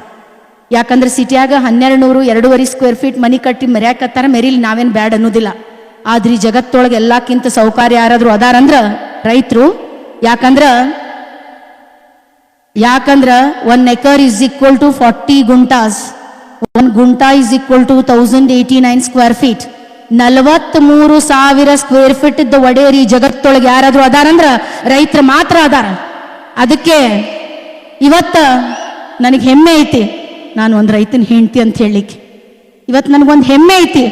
ಯಾಕಂದ್ರೆ ಸಿಟಿಯಾಗ 1200 2.5 ಸ್ಕ್ವೇರ್ ಫೀಟ್ ಮನಿ ಕಟ್ಟಿ ಮೆರ್ಯಾಕತ್ತಾರ, ಮೆರಿಲಿ ನಾವೇನು ಬ್ಯಾಡ್ ಅನ್ನೋದಿಲ್ಲ. ಆದ್ರೆ ಈ ಜಗತ್ತೊಳಗೆ ಎಲ್ಲಕ್ಕಿಂತ ಸೌಕರ್ಯ ಯಾರಾದರೂ ಅದಾರಂದ್ರೆ ರೈತರು. ಯಾಕಂದ್ರೆ 1 acre is equal to 40 guntas, 1 ಗುಂಟಾ is equal to 1089 square feet. 43,000 square feet ಇದ್ದ ಒಡೆಯರಿ ಜಗತ್ತೊಳಗೆ ಯಾರಾದರೂ ಅದಾರಂದ್ರೆ ರೈತರು ಮಾತ್ರ ಅದಾರ. ಅದಕ್ಕೆ ಇವತ್ತು ನನಗೆ ಹೆಮ್ಮೆ ಐತಿ, ನಾನು ಒಂದು ರೈತನ ಹೆಂಡತಿ ಅಂತ ಹೇಳಲಿಕ್ಕೆ. ಇವತ್ತು ನನಗೊಂದು ಹೆಮ್ಮೆ ಐತಿ,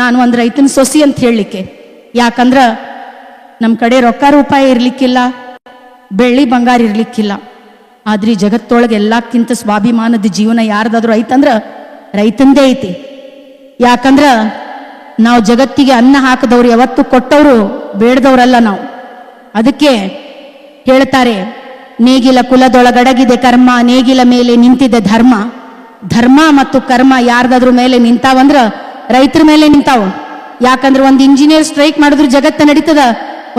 ನಾನು ಒಂದು ರೈತನ ಸೊಸಿ ಅಂತ ಹೇಳಲಿಕ್ಕೆ. ಯಾಕಂದ್ರೆ ನಮ್ಮ ಕಡೆ ರೊಕ್ಕ ರೂಪಾಯಿ ಇರಲಿಕ್ಕಿಲ್ಲ, ಬೆಳ್ಳಿ ಬಂಗಾರ ಇರಲಿಕ್ಕಿಲ್ಲ. ಆದ್ರೆ ಈ ಜಗತ್ತೊಳಗೆ ಎಲ್ಲಕ್ಕಿಂತ ಸ್ವಾಭಿಮಾನದ ಜೀವನ ಯಾರ್ದಾದ್ರೂ ಐತಂದ್ರೆ ರೈತಂದೇ ಐತಿ. ಯಾಕಂದ್ರೆ ನಾವು ಜಗತ್ತಿಗೆ ಅನ್ನ ಹಾಕದವ್ರು, ಯಾವತ್ತು ಕೊಟ್ಟವರು ಬೇಡದವ್ರಲ್ಲ ನಾವು. ಅದಕ್ಕೆ ಹೇಳ್ತಾರೆ, ನೇಗಿಲ ಕುಲದೊಳಗಡಗಿದೆ ಕರ್ಮ, ನೇಗಿಲ ಮೇಲೆ ನಿಂತಿದೆ ಧರ್ಮ. ಧರ್ಮ ಮತ್ತು ಕರ್ಮ ಯಾರ್ದಾದ್ರ ಮೇಲೆ ನಿಂತಾವಂದ್ರ ರೈತರ ಮೇಲೆ ನಿಂತಾವ. ಯಾಕಂದ್ರೆ ಒಂದು ಇಂಜಿನಿಯರ್ ಸ್ಟ್ರೈಕ್ ಮಾಡಿದ್ರು ಜಗತ್ತ ನಡೀತದ,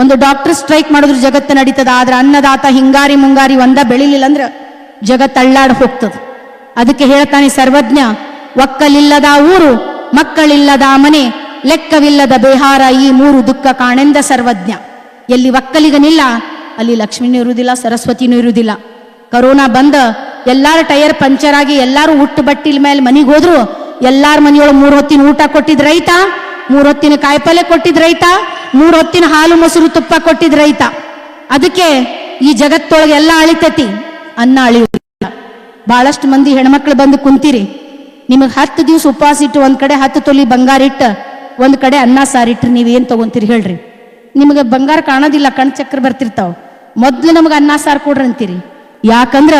ಒಂದು ಡಾಕ್ಟರ್ ಸ್ಟ್ರೈಕ್ ಮಾಡಿದ್ರು ಜಗತ್ತ ನಡೀತದ. ಆದ್ರೆ ಅನ್ನದಾತ ಹಿಂಗಾರಿ ಮುಂಗಾರಿ ಒಂದ ಬೆಳಿಲಿಲ್ಲ ಅಂದ್ರೆ ಜಗತ್ತು ಅಳ್ಳಾಡ್ ಹೋಗ್ತದ. ಅದಕ್ಕೆ ಹೇಳ್ತಾನೆ ಸರ್ವಜ್ಞ, ಒಕ್ಕಲಿಲ್ಲದ ಊರು, ಮಕ್ಕಳಿಲ್ಲದ ಮನೆ, ಲೆಕ್ಕವಿಲ್ಲದ ಬಿಹಾರ, ಈ ಮೂರು ದುಃಖ ಕಾಣೆಂದ ಸರ್ವಜ್ಞ. ಎಲ್ಲಿ ಒಕ್ಕಲಿಗನಿಲ್ಲ ಅಲ್ಲಿ ಲಕ್ಷ್ಮಿನೂ ಇರುವುದಿಲ್ಲ, ಸರಸ್ವತಿನೂ ಇರುವುದಿಲ್ಲ. ಕರೋನಾ ಬಂದ ಎಲ್ಲಾರ ಟೈರ್ ಪಂಚರ್ ಆಗಿ ಎಲ್ಲಾರು ಹುಟ್ಟು ಬಟ್ಟಿಲ ಮೇಲೆ ಮನೆಗೆ ಹೋದ್ರು. ಎಲ್ಲಾರ ಮನೆಯೊಳಗೆ 3 ಹೊತ್ತಿನ ಊಟ ಕೊಟ್ಟಿದ್ ರೈತ, 3 ಹೊತ್ತಿನ ಕಾಯಿಪಲ್ಲೆ ಕೊಟ್ಟಿದ್ ರೈತ, 3 ಹೊತ್ತಿನ ಹಾಲು ಮೊಸರು ತುಪ್ಪ ಕೊಟ್ಟಿದ್ ರೈತ. ಅದಕ್ಕೆ ಈ ಜಗತ್ತೊಳಗೆ ಎಲ್ಲ ಅಳಿತತಿ, ಅನ್ನ ಅಳಿಯುವುದಿಲ್ಲ. ಬಹಳಷ್ಟು ಮಂದಿ ಹೆಣ್ಮಕ್ಳು ಬಂದು ಕುಂತೀರಿ, ನಿಮಗೆ 10 ದಿವಸ ಉಪವಾಸ ಇಟ್ಟು ಒಂದ್ ಕಡೆ 10 ತೊಲಿ ಬಂಗಾರ ಇಟ್ಟ ಒಂದ್ ಕಡೆ ಅನ್ನ ಸಾರಿಟ್ರಿ, ನೀವೇನ್ ತಗೊಂತೀರಿ ಹೇಳ್ರಿ? ನಿಮಗೆ ಬಂಗಾರ ಕಾಣೋದಿಲ್ಲ, ಕಣ್ ಚಕ್ರ ಬರ್ತಿರ್ತಾವ. ಮೊದ್ಲು ನಮಗೆ ಅನ್ನ ಸಾರು ಕೊಡ್ರಿ ಅಂತೀರಿ. ಯಾಕಂದ್ರ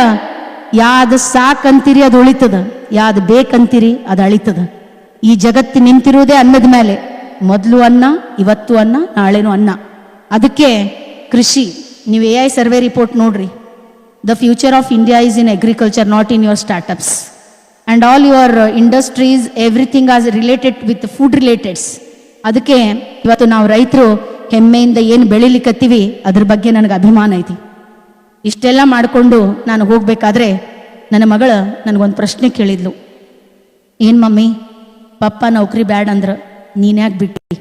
ಯಾವ್ದು ಸಾಕಂತೀರಿ ಅದು ಉಳಿತದ, ಯಾವ್ದು ಬೇಕಂತೀರಿ ಅದು ಅಳಿತದ. ಈ ಜಗತ್ತು ನಿಂತಿರುವುದೇ ಅನ್ನದ ಮೇಲೆ. ಮೊದಲು ಅನ್ನ, ಇವತ್ತು ಅನ್ನ, ನಾಳೆನೂ ಅನ್ನ. ಅದಕ್ಕೆ ಕೃಷಿ, ನೀವು AI ಸರ್ವೆ ರಿಪೋರ್ಟ್ ನೋಡ್ರಿ. The future of India is in agriculture, not in your startups and all your industries, everything as related with food relateds. ಅದಕ್ಕೆ ಇವತ್ತು ನಾವು ರೈತರು ಹೆಮ್ಮೆಯಿಂದ ಏನು ಬೆಳಿಲಿಕ್ಕತ್ತೀವಿ ಅದ್ರ ಬಗ್ಗೆ ನನಗೆ ಅಭಿಮಾನ ಐತಿ. ಇಷ್ಟೆಲ್ಲ ಮಾಡಿಕೊಂಡು ನಾನು ಹೋಗ್ಬೇಕಾದ್ರೆ ನನ್ನ ಮಗಳು ನನಗೊಂದು ಪ್ರಶ್ನೆ ಕೇಳಿದ್ಲು. ಏನು ಮಮ್ಮಿ, ಪಪ್ಪ ನೌಕರಿ ಬ್ಯಾಡ ಅಂದ್ರ ನೀನ್ಯಾಕೆ ಬಿಟ್ಟಿ?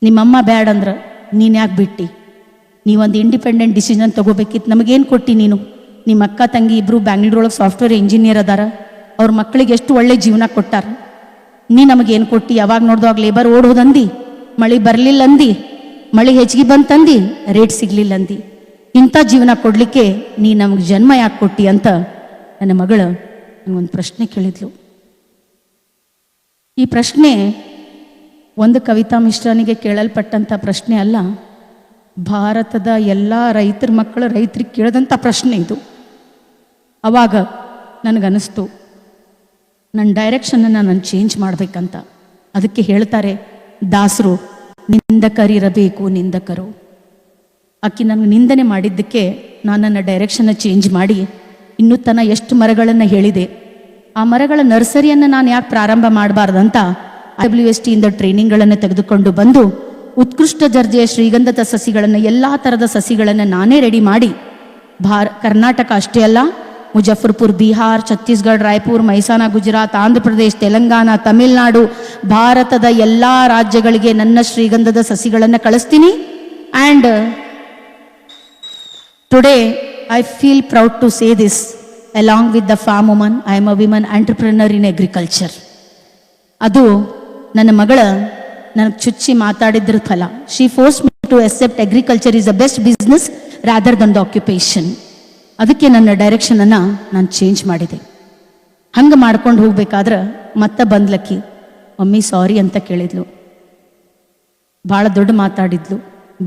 ನಿಮ್ಮಮ್ಮ ಬ್ಯಾಡ ಅಂದ್ರ ನೀನ್ಯಾಕೆ ಬಿಟ್ಟಿ? ನೀವೊಂದು ಇಂಡಿಪೆಂಡೆಂಟ್ ಡಿಸಿಷನ್ ತಗೋಬೇಕಿತ್ತು, ನಮಗೇನು ಕೊಟ್ಟಿ ನೀನು? ನಿಮ್ಮ ಅಕ್ಕ ತಂಗಿ ಇಬ್ಬರು ಬ್ಯಾಂಗ್ಳೂರೊಳಗೆ ಸಾಫ್ಟ್ವೇರ್ ಇಂಜಿನಿಯರ್ ಅದಾರ, ಅವ್ರ ಮಕ್ಕಳಿಗೆ ಎಷ್ಟು ಒಳ್ಳೆ ಜೀವನ ಕೊಟ್ಟಾರ. ನೀ ನಮಗೇನು ಕೊಟ್ಟಿ? ಯಾವಾಗ ನೋಡ್ದಾಗ ಲೇಬರ್ ಓಡೋದಂದಿ, ಮಳೆ ಬರಲಿಲ್ಲ ಅಂದಿ, ಮಳೆ ಹೆಚ್ಚಿಗೆ ಬಂತಂದು ರೇಟ್ ಸಿಗ್ಲಿಲ್ಲ ಅಂದಿ. ಇಂಥ ಜೀವನ ಕೊಡಲಿಕ್ಕೆ ನೀ ನಮಗೆ ಜನ್ಮ ಯಾಕೆ ಕೊಟ್ಟಿ ಅಂತ ನನ್ನ ಮಗಳು ನನಗೊಂದು ಪ್ರಶ್ನೆ ಕೇಳಿದ್ಲು. ಈ ಪ್ರಶ್ನೆ ಒಂದು ಕವಿತಾ ಮಿಶ್ರನಿಗೆ ಕೇಳಲ್ಪಟ್ಟಂಥ ಪ್ರಶ್ನೆ ಅಲ್ಲ, ಭಾರತದ ಎಲ್ಲ ರೈತರ ಮಕ್ಕಳು ರೈತರಿಗೆ ಕೇಳಿದಂಥ ಪ್ರಶ್ನೆ ಇದು. ಅವಾಗ ನನಗನ್ನಿಸ್ತು ನನ್ನ ಡೈರೆಕ್ಷನನ್ನು ನಾನು ಚೇಂಜ್ ಮಾಡಬೇಕಂತ. ಅದಕ್ಕೆ ಹೇಳ್ತಾರೆ ದಾಸರು, ನಿಂದಕರಿರಬೇಕು ನಿಂದಕರು. ಆಕೆ ನನಗೆ ನಿಂದನೆ ಮಾಡಿದ್ದಕ್ಕೆ ನಾನು ನನ್ನ ಡೈರೆಕ್ಷನ್ನ ಚೇಂಜ್ ಮಾಡಿ ಇನ್ನೂ ತನ ಎಷ್ಟು ಮರಗಳನ್ನು ಹೇಳಿದೆ. ಆ ಮರಗಳ ನರ್ಸರಿಯನ್ನು ನಾನು ಯಾಕೆ ಪ್ರಾರಂಭ ಮಾಡಬಾರ್ದಂತ WST ಇಂದ ಟ್ರೈನಿಂಗ್ಗಳನ್ನು ತೆಗೆದುಕೊಂಡು ಬಂದು ಉತ್ಕೃಷ್ಟ ದರ್ಜೆಯ ಶ್ರೀಗಂಧದ ಸಸಿಗಳನ್ನು, ಎಲ್ಲ ಥರದ ಸಸಿಗಳನ್ನು ನಾನೇ ರೆಡಿ ಮಾಡಿ ಕರ್ನಾಟಕ ಅಷ್ಟೇ ಅಲ್ಲ, ಮುಜಫರ್ಪುರ್, ಬಿಹಾರ್, ಛತ್ತೀಸ್ಗಢ, ರಾಯ್ಪುರ್, ಮೈಸಾನ, ಗುಜರಾತ್, ಆಂಧ್ರ ಪ್ರದೇಶ್, ತೆಲಂಗಾಣ, ತಮಿಳುನಾಡು, ಭಾರತದ ಎಲ್ಲ ರಾಜ್ಯಗಳಿಗೆ ನನ್ನ ಶ್ರೀಗಂಧದ ಸಸಿಗಳನ್ನು ಕಳಿಸ್ತೀನಿ. And today I feel proud to say this along with the farm woman. I am a women entrepreneur in agriculture. ಅದು ನನ್ನ ಮಗಳ ನನಗೆ ಚುಚ್ಚಿ ಮಾತಾಡಿದ್ರ ಫಲ. She force me to accept agriculture is the best business rather than the occupation. ಅದಕ್ಕೆ ನನ್ನ ಡೈರೆಕ್ಷನನ್ನು ನಾನು ಚೇಂಜ್ ಮಾಡಿದೆ. ಹಂಗೆ ಮಾಡ್ಕೊಂಡು ಹೋಗ್ಬೇಕಾದ್ರೆ ಮತ್ತೆ ಬಂದ್ಲಕ್ಕಿ, ಮಮ್ಮಿ ಸಾರಿ ಅಂತ ಕೇಳಿದ್ಲು. ಭಾಳ ದೊಡ್ಡ ಮಾತಾಡಿದ್ಲು,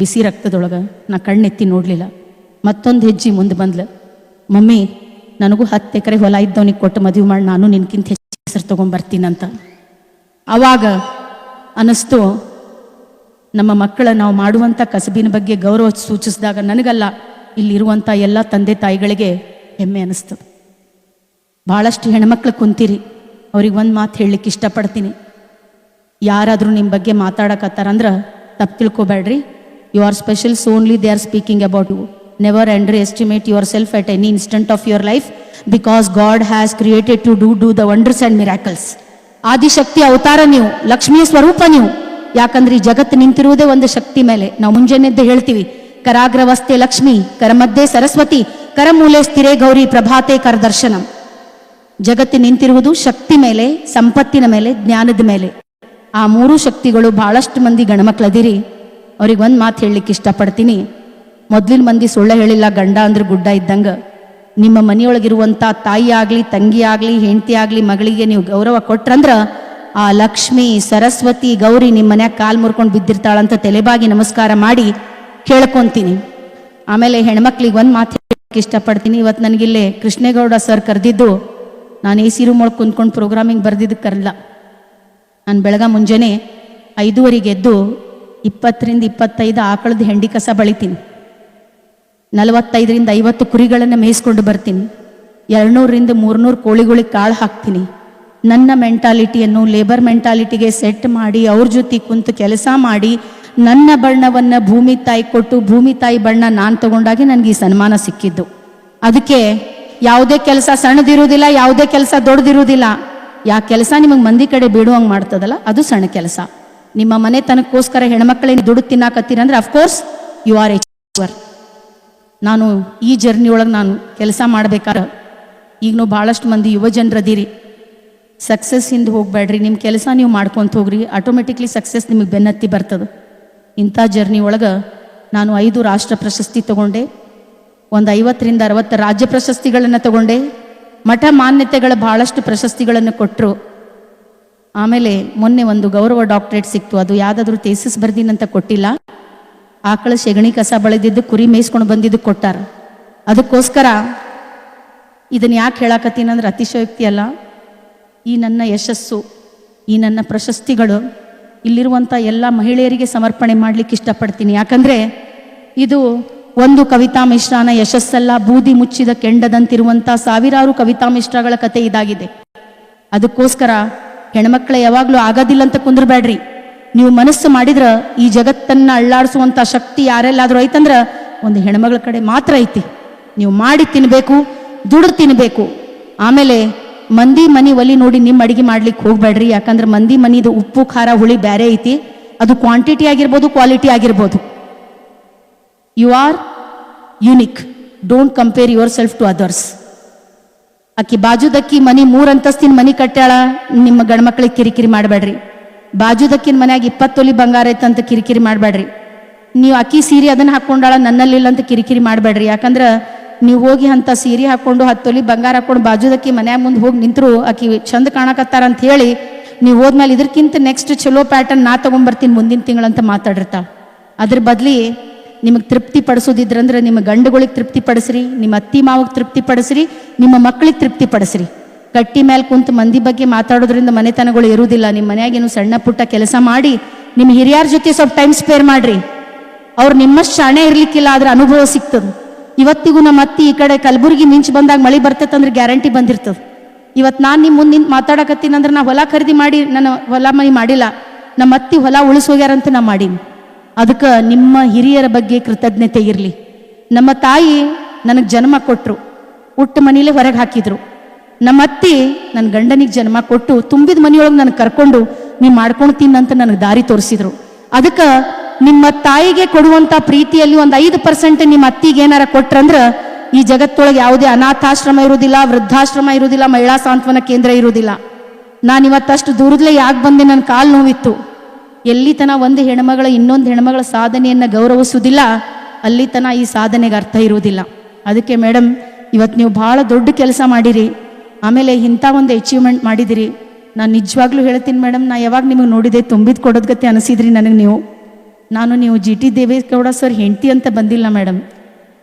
ಬಿಸಿ ರಕ್ತದೊಳಗೆ. ನಾ ಕಣ್ಣೆತ್ತಿ ನೋಡಲಿಲ್ಲ. ಮತ್ತೊಂದು ಹೆಜ್ಜೆ ಮುಂದೆ ಬಂದ್ಲು, ಮಮ್ಮಿ ನನಗೂ 10 ಎಕರೆ ಹೊಲ ಇದ್ದವನಿಗೆ ಕೊಟ್ಟು ಮದುವೆ ಮಾಡಿ ನಾನು ನಿನ್ಕಿಂತ ಹೆಚ್ಚು ಹೆಸರು ತೊಗೊಂಬರ್ತೀನಂತ. ಆವಾಗ ಅನ್ನಿಸ್ತು, ನಮ್ಮ ಮಕ್ಕಳ ನಾವು ಮಾಡುವಂಥ ಕಸಬಿನ ಬಗ್ಗೆ ಗೌರವ ಸೂಚಿಸಿದಾಗ ನನಗಲ್ಲ, ಇಲ್ಲಿರುವಂಥ ಎಲ್ಲ ತಂದೆ ತಾಯಿಗಳಿಗೆ ಹೆಮ್ಮೆ ಅನ್ನಿಸ್ತು. ಭಾಳಷ್ಟು ಹೆಣ್ಮಕ್ಳು ಕುಂತೀರಿ, ಅವ್ರಿಗೆ ಒಂದು ಮಾತು ಹೇಳಲಿಕ್ಕೆ ಇಷ್ಟಪಡ್ತೀನಿ. ಯಾರಾದರೂ ನಿಮ್ಮ ಬಗ್ಗೆ ಮಾತಾಡಕತ್ತಾರಂದ್ರೆ ತಪ್ಪು ತಿಳ್ಕೊಬೇಡ್ರಿ. You are special, so only they are speaking about you. Never underestimate yourself at any instant of your life, because God has created to do the wonders and miracles. Adishakti ಅವತಾರ ನೀವು, ಲಕ್ಷ್ಮಿಯ ಸ್ವರೂಪ ನೀವು. ಯಾಕಂದ್ರೆ ಈ ಜಗತ್ತು ನಿಂತಿರುವುದೇ ಒಂದು ಶಕ್ತಿ ಮೇಲೆ. ನಾವು ಮುಂಜಾನೆದ್ದು ಹೇಳ್ತೀವಿ, ಕರಾಗ್ರವಸ್ತೆ ಲಕ್ಷ್ಮಿ, ಕರಮಧ್ಯೆ ಸರಸ್ವತಿ, ಕರಮೂಲೆ ಸ್ಥಿರೇ ಗೌರಿ, ಪ್ರಭಾತೆ ಕರದರ್ಶನಂ. ಜಗತ್ತು ನಿಂತಿರುವುದು ಶಕ್ತಿ ಮೇಲೆ, ಸಂಪತ್ತಿನ ಮೇಲೆ, ಜ್ಞಾನದ ಮೇಲೆ. ಆ 3 ಶಕ್ತಿಗಳು. ಬಹಳಷ್ಟು ಮಂದಿ ಗಣಮಕ್ಳದಿರಿ, ಅವ್ರಿಗೆ ಒಂದು ಮಾತು ಹೇಳಲಿಕ್ಕೆ ಇಷ್ಟಪಡ್ತೀನಿ. ಮೊದಲಿನ ಮಂದಿ ಸುಳ್ಳ ಹೇಳಿಲ್ಲ, ಗಂಡ ಅಂದ್ರೆ ಗುಡ್ಡ ಇದ್ದಂಗೆ. ನಿಮ್ಮ ಮನೆಯೊಳಗಿರುವಂಥ ತಾಯಿ ಆಗಲಿ, ತಂಗಿ ಆಗಲಿ, ಹೆಂಡತಿ ಆಗಲಿ, ಮಗಳಿಗೆ ನೀವು ಗೌರವ ಕೊಟ್ರಂದ್ರೆ ಆ ಲಕ್ಷ್ಮಿ, ಸರಸ್ವತಿ, ಗೌರಿ ನಿಮ್ಮ ಮನ್ಯಾಗ ಕಾಲು ಮುರ್ಕೊಂಡು ಬಿದ್ದಿರ್ತಾಳಂತ ತಲೆಬಾಗಿ ನಮಸ್ಕಾರ ಮಾಡಿ ಕೇಳ್ಕೊತೀನಿ. ಆಮೇಲೆ ಹೆಣ್ಮಕ್ಳಿಗೆ ಒಂದು ಮಾತು ಹೇಳಕ್ಕೆ ಇಷ್ಟಪಡ್ತೀನಿ. ಇವತ್ತು ನನಗಿಲ್ಲೇ ಕೃಷ್ಣೇಗೌಡ ಸರ್ ಕರೆದಿದ್ದು, ನಾನು AC ರೂಮ್ ಒಳಗೆ ಕುಂತ್ಕೊಂಡು ಪ್ರೋಗ್ರಾಮಿಂಗ್ ಬರೆದಿದ್ದಕ್ಕೆ ಕರಲ್ಲ. ನಾನು ಬೆಳಗ್ಗೆ ಮುಂಜಾನೆ 5:30 ಎದ್ದು 20 ರಿಂದ 25 ಆಕಳದ ಹೆಂಡಿ ಕಸ ಬಳಿತೀನಿ. 45 ರಿಂದ 50 ಕುರಿಗಳನ್ನು ಮೇಯಿಸ್ಕೊಂಡು ಬರ್ತೀನಿ. 200 ರಿಂದ 300 ಕೋಳಿಗಳಿಗೆ ಕಾಳು ಹಾಕ್ತೀನಿ. ನನ್ನ ಮೆಂಟಾಲಿಟಿಯನ್ನು ಲೇಬರ್ ಮೆಂಟಾಲಿಟಿಗೆ ಸೆಟ್ ಮಾಡಿ ಅವ್ರ ಜೊತೆ ಕುಂತು ಕೆಲಸ ಮಾಡಿ ನನ್ನ ಬಣ್ಣವನ್ನು ಭೂಮಿ ತಾಯಿ ಕೊಟ್ಟು ಭೂಮಿ ತಾಯಿ ಬಣ್ಣ ನಾನು ತಗೊಂಡಾಗಿ ನನಗೆ ಈ ಸನ್ಮಾನ ಸಿಕ್ಕಿದ್ದು. ಅದಕ್ಕೆ ಯಾವುದೇ ಕೆಲಸ ಸಣ್ಣದಿರುವುದಿಲ್ಲ, ಯಾವುದೇ ಕೆಲಸ ದೊಡ್ಡದಿರುವುದಿಲ್ಲ. ಯಾ ಕೆಲಸ ನಿಮಗೆ ಮಂದಿ ಕಡೆ ಬೇಡುವಂಗೆ ಮಾಡ್ತದಲ್ಲ ಅದು ಸಣ್ಣ ಕೆಲಸ. ನಿಮ್ಮ ಮನೆತನಕ್ಕೋಸ್ಕರ ಹೆಣ್ಮಕ್ಳೇನು ದುಡ್ಡು ತಿನ್ನಾಕತ್ತೀರಂದ್ರೆ ಅಫ್ಕೋರ್ಸ್ ಯು ಆರ್ ಎ. ನಾನು ಈ ಜರ್ನಿ ಒಳಗೆ ನಾನು ಕೆಲಸ ಮಾಡ್ಬೇಕಾದ್ರೆ ಈಗನೂ ಭಾಳಷ್ಟು ಮಂದಿ ಯುವ ಜನರದಿರಿ, ಸಕ್ಸಸ್ ಹಿಂದೆ ಹೋಗ್ಬೇಡ್ರಿ, ನಿಮ್ಮ ಕೆಲಸ ನೀವು ಮಾಡ್ಕೊಂತ ಹೋಗ್ರಿ, ಆಟೋಮೆಟಿಕ್ಲಿ ಸಕ್ಸಸ್ ನಿಮಗೆ ಬೆನ್ನತ್ತಿ ಬರ್ತದೆ. ಇಂಥ ಜರ್ನಿ ಒಳಗೆ ನಾನು 5 ರಾಷ್ಟ್ರ ಪ್ರಶಸ್ತಿ ತಗೊಂಡೆ, ಒಂದು 50ರಿಂದ 60 ರಾಜ್ಯ ಪ್ರಶಸ್ತಿಗಳನ್ನು ತಗೊಂಡೆ, ಮಠ ಮಾನ್ಯತೆಗಳ ಭಾಳಷ್ಟು ಪ್ರಶಸ್ತಿಗಳನ್ನು ಕೊಟ್ಟರು. ಆಮೇಲೆ ಮೊನ್ನೆ ಒಂದು ಗೌರವ ಡಾಕ್ಟರೇಟ್ ಸಿಕ್ತು. ಅದು ಯಾವುದಾದ್ರೂ ಥೀಸಿಸ್ ಬರ್ದಿನಂತ ಕೊಟ್ಟಿಲ್ಲ, ಆಕಳ ಸೆಗಣಿ ಕಸ ಬೆಳೆದಿದ್ದು ಕುರಿ ಮೇಯಿಸ್ಕೊಂಡು ಬಂದಿದ್ದು ಕೊಟ್ಟಾರ. ಅದಕ್ಕೋಸ್ಕರ ಇದನ್ನು ಯಾಕೆ ಹೇಳಾಕತ್ತೀನಂದ್ರೆ ಅತಿಶಯೋಕ್ತಿ ಅಲ್ಲ, ಈ ನನ್ನ ಯಶಸ್ಸು, ಈ ನನ್ನ ಪ್ರಶಸ್ತಿಗಳು ಇಲ್ಲಿರುವಂಥ ಎಲ್ಲ ಮಹಿಳೆಯರಿಗೆ ಸಮರ್ಪಣೆ ಮಾಡಲಿಕ್ಕೆ ಇಷ್ಟಪಡ್ತೀನಿ. ಯಾಕಂದರೆ ಇದು ಒಂದು ಕವಿತಾ ಮಿಶ್ರಾನ ಯಶಸ್ಸಲ್ಲ, ಬೂದಿ ಮುಚ್ಚಿದ ಕೆಂಡದಂತಿರುವಂಥ ಸಾವಿರಾರು ಕವಿತಾ ಮಿಶ್ರಗಳ ಕತೆ ಇದಾಗಿದೆ. ಅದಕ್ಕೋಸ್ಕರ ಹೆಣ್ಮಕ್ಳ ಯಾವಾಗಲೂ ಆಗೋದಿಲ್ಲ ಅಂತ ಕುಂದ್ರಬೇಡ್ರಿ. ನೀವು ಮನಸ್ಸು ಮಾಡಿದ್ರೆ ಈ ಜಗತ್ತನ್ನು ಅಳ್ಳಾಡಿಸುವಂಥ ಶಕ್ತಿ ಯಾರೆಲ್ಲಾದರೂ ಐತಂದ್ರೆ ಒಂದು ಹೆಣ್ಮಗಳ ಕಡೆ ಮಾತ್ರ ಐತಿ. ನೀವು ಮಾಡಿ ತಿನ್ನಬೇಕು, ದುಡ್ದು ತಿನ್ನಬೇಕು. ಆಮೇಲೆ ಮಂದಿ ಮನಿ ಒಲಿ ನೋಡಿ ನಿಮ್ಮ ಅಡಿಗೆ ಮಾಡ್ಲಿಕ್ಕೆ ಹೋಗ್ಬೇಡ್ರಿ. ಯಾಕಂದ್ರೆ ಮಂದಿ ಮನಿದು ಉಪ್ಪು ಖಾರ ಹುಳಿ ಬೇರೆ ಐತಿ. ಅದು ಕ್ವಾಂಟಿಟಿ ಆಗಿರ್ಬೋದು, ಕ್ವಾಲಿಟಿ ಆಗಿರ್ಬೋದು. You are unique, don't compare yourself to others. ಆಕಿ ಬಾಜುದಕ್ಕಿ ಮನಿ 3 ಅಂತಸ್ತಿನ ಮನಿ ಕಟ್ಟಾಳ, ನಿಮ್ಮ ಗಂಡ್ಮಕ್ಳಿಗೆ ಕಿರಿಕಿರಿ ಮಾಡಬೇಡ್ರಿ. ಬಾಜುದಕ್ಕಿನ ಮನ್ಯಾಗ 20 ತೊಲಿ ಬಂಗಾರ ಐತಂತ ಕಿರಿಕಿರಿ ಮಾಡಬೇಡ್ರಿ. ನೀವು ಅಕ್ಕಿ ಸೀರೆ ಅದನ್ನು ಹಾಕ್ಕೊಂಡಾಳ ನನ್ನಲ್ಲಿಲ್ಲ ಅಂತ ಕಿರಿಕಿರಿ ಮಾಡಬೇಡ್ರಿ. ಯಾಕಂದ್ರೆ ನೀವು ಹೋಗಿ ಅಂತ ಸೀರೆ ಹಾಕ್ಕೊಂಡು 10 ತೊಲಿ ಬಂಗಾರ ಹಾಕ್ಕೊಂಡು ಬಾಜುದಕ್ಕಿ ಮನ್ಯಾಗ ಮುಂದೆ ಹೋಗಿ ನಿಂತರು ಆಕಿ ಚಂದ ಕಾಣಕತ್ತಾರ ಅಂತ ಹೇಳಿ ನೀವು ಹೋದ್ಮೇಲೆ ಇದಕ್ಕಿಂತ ನೆಕ್ಸ್ಟ್ ಚಲೋ ಪ್ಯಾಟರ್ನ್ ನಾ ತೊಗೊಂಬರ್ತೀನಿ ಮುಂದಿನ ತಿಂಗಳಂತ ಮಾತಾಡಿರ್ತಾಳ. ಅದ್ರ ಬದಲಿ ನಿಮಗೆ ತೃಪ್ತಿ ಪಡಿಸೋದಿದ್ರಂದ್ರೆ ನಿಮ್ಮ ಗಂಡುಗಳಿಗೆ ತೃಪ್ತಿ ಪಡಿಸ್ರಿ, ನಿಮ್ಮ ಅತ್ತಿ ಮಾವಗೆ ತೃಪ್ತಿ ಪಡಿಸ್ರಿ, ನಿಮ್ಮ ಮಕ್ಕಳಿಗೆ ತೃಪ್ತಿ ಪಡಿಸ್ರಿ. ಕಟ್ಟಿ ಮೇಲೆ ಕುಂತು ಮಂದಿ ಬಗ್ಗೆ ಮಾತಾಡೋದ್ರಿಂದ ಮನೆತನಗಳು ಇರುವುದಿಲ್ಲ. ನಿಮ್ಮ ಮನೆಯಾಗೇನು ಸಣ್ಣ ಪುಟ್ಟ ಕೆಲಸ ಮಾಡಿ ನಿಮ್ಮ ಹಿರಿಯರ ಜೊತೆ ಸ್ವಲ್ಪ ಟೈಮ್ ಸ್ಪೇರ್ ಮಾಡ್ರಿ. ಅವ್ರು ನಿಮ್ಮಷ್ಟು ಶಾಣೆ ಇರ್ಲಿಕ್ಕಿಲ್ಲ, ಆದ್ರೆ ಅನುಭವ ಸಿಗ್ತದೆ. ಇವತ್ತಿಗೂ ನಮ್ಮ ಅತ್ತಿ ಈ ಕಡೆ ಕಲಬುರಗಿ ಮಿಂಚು ಬಂದಾಗ ಮಳೆ ಬರ್ತೈತಂದ್ರೆ ಗ್ಯಾರಂಟಿ ಬಂದಿರ್ತದೆ. ಇವತ್ತು ನಾನು ನಿಮ್ಮ ಮುಂದೆ ನಿಂತು ಮಾತಾಡಕತ್ತೀನಂದ್ರೆ ನಾ ಹೊಲ ಖರೀದಿ ಮಾಡಿ ನನ್ನ ಹೊಲ ಮನೆ ಮಾಡಿಲ್ಲ, ನಮ್ಮ ಅತ್ತಿ ಹೊಲ ಉಳಿಸೋಗ್ಯಾರಂತ ನಾ ಮಾಡೀನಿ. ಅದಕ್ಕೆ ನಿಮ್ಮ ಹಿರಿಯರ ಬಗ್ಗೆ ಕೃತಜ್ಞತೆ ಇರಲಿ. ನಮ್ಮ ತಾಯಿ ನನಗೆ ಜನ್ಮ ಕೊಟ್ಟರು, ಹುಟ್ಟು ಮನೇಲೆ ಹೊರಗೆ ಹಾಕಿದ್ರು. ನಮ್ಮ ಅತ್ತಿ ನನ್ನ ಗಂಡನಿಗೆ ಜನ್ಮ ಕೊಟ್ಟು ತುಂಬಿದ ಮನೆಯೊಳಗೆ ನನಗೆ ಕರ್ಕೊಂಡು ನೀವು ಮಾಡ್ಕೊಂಡು ತಿನ್ನಂತ ನನಗೆ ದಾರಿ ತೋರಿಸಿದ್ರು. ಅದಕ್ಕೆ ನಿಮ್ಮ ತಾಯಿಗೆ ಕೊಡುವಂಥ ಪ್ರೀತಿಯಲ್ಲಿ ಒಂದು 5% ನಿಮ್ಮ ಅತ್ತಿಗೆ ಏನಾರ ಕೊಟ್ರಂದ್ರೆ ಈ ಜಗತ್ತೊಳಗೆ ಯಾವುದೇ ಅನಾಥಾಶ್ರಮ ಇರುವುದಿಲ್ಲ, ವೃದ್ಧಾಶ್ರಮ ಇರುವುದಿಲ್ಲ, ಮಹಿಳಾ ಸಾಂತ್ವನ ಕೇಂದ್ರ ಇರುವುದಿಲ್ಲ. ನಾನು ಇವತ್ತಷ್ಟು ದೂರದಲ್ಲೇ ಯಾಕೆ ಬಂದೆ, ನನ್ನ ಕಾಲು ನೋವಿತ್ತು. ಎಲ್ಲಿ ತನ ಒಂದು ಹೆಣ್ಮಗಳ ಇನ್ನೊಂದು ಹೆಣ್ಮಗಳ ಸಾಧನೆಯನ್ನು ಗೌರವಿಸುವುದಿಲ್ಲ, ಅಲ್ಲಿ ತನ ಈ ಸಾಧನೆಗೆ ಅರ್ಥ ಇರುವುದಿಲ್ಲ. ಅದಕ್ಕೆ ಮೇಡಮ್ ಇವತ್ತು ನೀವು ಭಾಳ ದೊಡ್ಡ ಕೆಲಸ ಮಾಡಿರಿ, ಆಮೇಲೆ ಇಂಥ ಒಂದು ಅಚೀವ್ಮೆಂಟ್ ಮಾಡಿದಿರಿ. ನಾನು ನಿಜವಾಗ್ಲೂ ಹೇಳ್ತೀನಿ ಮೇಡಮ್, ನಾ ಯಾವಾಗ ನಿಮಗೆ ನೋಡಿದೆ ತುಂಬಿದ ಕೊಡೋದ್ಗತ್ತೆ ಅನಿಸಿದ್ರಿ ನನಗೆ. ನೀವು GT ದೇವೇಗೌಡ ಸರ್ ಹೆಂಡತಿ ಅಂತ ಬಂದಿಲ್ಲ ಮೇಡಮ್.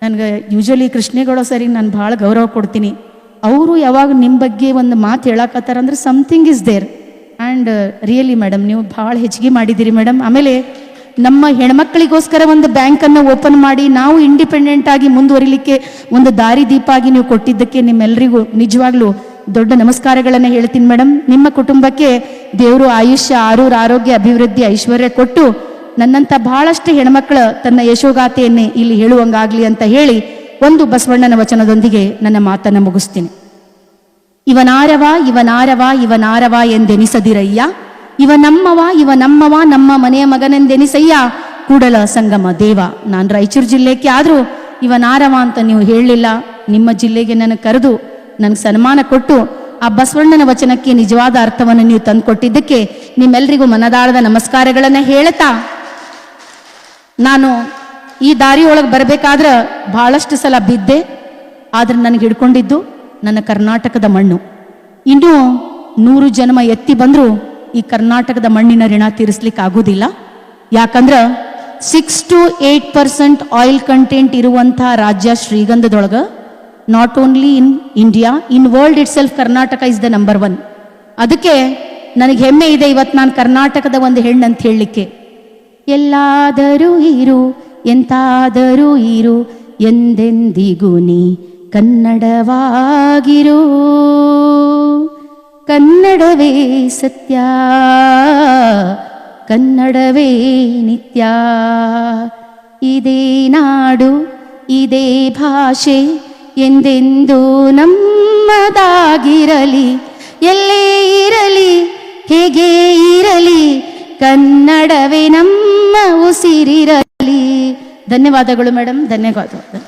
ನನಗೆ ಯೂಶ್ವಲಿ ಕೃಷ್ಣೇಗೌಡ ಸರಿಗೆ ನಾನು ಭಾಳ ಗೌರವ ಕೊಡ್ತೀನಿ. ಅವರು ಯಾವಾಗ ನಿಮ್ಮ ಬಗ್ಗೆ ಒಂದು ಮಾತು ಹೇಳಕತ್ತಾರಂದ್ರೆ something is there. And really madam ನೀವು ಭಾಳ ಹೆಚ್ಚಿಗೆ ಮಾಡಿದ್ದೀರಿ ಮೇಡಮ್. ಆಮೇಲೆ ನಮ್ಮ ಹೆಣ್ಮಕ್ಳಿಗೋಸ್ಕರ ಒಂದು ಬ್ಯಾಂಕನ್ನು ಓಪನ್ ಮಾಡಿ ನಾವು ಇಂಡಿಪೆಂಡೆಂಟ್ ಆಗಿ ಮುಂದುವರಿಲಿಕ್ಕೆ ಒಂದು ದಾರಿ ದೀಪ ಆಗಿ ನೀವು ಕೊಟ್ಟಿದ್ದಕ್ಕೆ ನಿಮ್ಮೆಲ್ಲರಿಗೂ ನಿಜವಾಗ್ಲೂ ದೊಡ್ಡ ನಮಸ್ಕಾರಗಳನ್ನು ಹೇಳ್ತೀನಿ ಮೇಡಮ್. ನಿಮ್ಮ ಕುಟುಂಬಕ್ಕೆ ದೇವರು ಆಯುಷ್ಯ, ಆರೋಗ್ಯ, ಅಭಿವೃದ್ಧಿ, ಐಶ್ವರ್ಯ ಕೊಟ್ಟು ನನ್ನಂಥ ಬಹಳಷ್ಟು ಹೆಣ್ಮಕ್ಳು ತನ್ನ ಯಶೋಗಾಥೆಯನ್ನೇ ಇಲ್ಲಿ ಹೇಳುವಂಗಾಗಲಿ ಅಂತ ಹೇಳಿ ಒಂದು ಬಸವಣ್ಣನ ವಚನದೊಂದಿಗೆ ನನ್ನ ಮಾತನ್ನು ಮುಗಿಸ್ತೀನಿ. ಇವನಾರವ ಇವನಾರವ ಇವನಾರವ ಎಂದೆನಿಸದಿರಯ್ಯ, ಇವನಮ್ಮವ ನಮ್ಮ ಮನೆಯ ಮಗನೆಂದೆನಿಸಯ್ಯ, ಕೂಡಲ ಸಂಗಮ ದೇವ. ನಾನು ರಾಯಚೂರು ಜಿಲ್ಲೆಗೆ ಆದರೂ ಇವನಾರವ ಅಂತ ನೀವು ಹೇಳಲಿಲ್ಲ. ನಿಮ್ಮ ಜಿಲ್ಲೆಗೆ ನನಗೆ ಕರೆದು ನನಗೆ ಸನ್ಮಾನ ಕೊಟ್ಟು ಆ ಬಸವಣ್ಣನ ವಚನಕ್ಕೆ ನಿಜವಾದ ಅರ್ಥವನ್ನು ನೀವು ತಂದುಕೊಟ್ಟಿದ್ದಕ್ಕೆ ನಿಮ್ಮೆಲ್ಲರಿಗೂ ಮನದಾಳದ ನಮಸ್ಕಾರಗಳನ್ನು ಹೇಳ್ತಾ, ನಾನು ಈ ದಾರಿ ಒಳಗೆ ಬರಬೇಕಾದ್ರೆ ಬಹಳಷ್ಟು ಸಲ ಬಿದ್ದೆ. ಆದ್ರೆ ನನಗೆ ಹಿಡ್ಕೊಂಡಿದ್ದು ನನ್ನ ಕರ್ನಾಟಕದ ಮಣ್ಣು. ಇನ್ನೂ 100 ಜನ್ಮ ಎತ್ತಿ ಬಂದರೂ ಈ ಕರ್ನಾಟಕದ ಮಣ್ಣಿನ ಋಣ ತೀರಿಸ್ಲಿಕ್ಕೆ ಆಗೋದಿಲ್ಲ. ಯಾಕಂದ್ರೆ 6 to 8% ಆಯಿಲ್ ಕಂಟೆಂಟ್ ಇರುವಂಥ ರಾಜ್ಯ ಶ್ರೀಗಂಧದೊಳಗೆ, not only in India, in world itself Karnataka is the number 1. ಅದಕ್ಕೆ ನನಗೆ ಹೆಮ್ಮೆ ಇದೆ ಇವತ್ತು ನಾನು ಕರ್ನಾಟಕದ ಒಂದು ಹೆಣ್ಣು ಅಂತ ಹೇಳಲಿಕ್ಕೆ. ಎಲ್ಲಾದರೂ ಇರು ಎಂತಾದರೂ ಇರು ಎಂದೆಂದಿಗೂ ನೀ ಕನ್ನಡವಾಗಿರು, ಕನ್ನಡವೇ ಸತ್ಯ ಕನ್ನಡವೇ ನಿತ್ಯ. ಇದೇ ನಾಡು ಇದೇ ಭಾಷೆ ಎಂದೆಂದೂ ನಮ್ಮದಾಗಿರಲಿ. ಎಲ್ಲೇ ಇರಲಿ ಹೇಗೆ ಇರಲಿ ಕನ್ನಡವೇ ನಮ್ಮ ಉಸಿರಿರಲಿ. ಧನ್ಯವಾದಗಳು ಮೇಡಮ್, ಧನ್ಯವಾದ.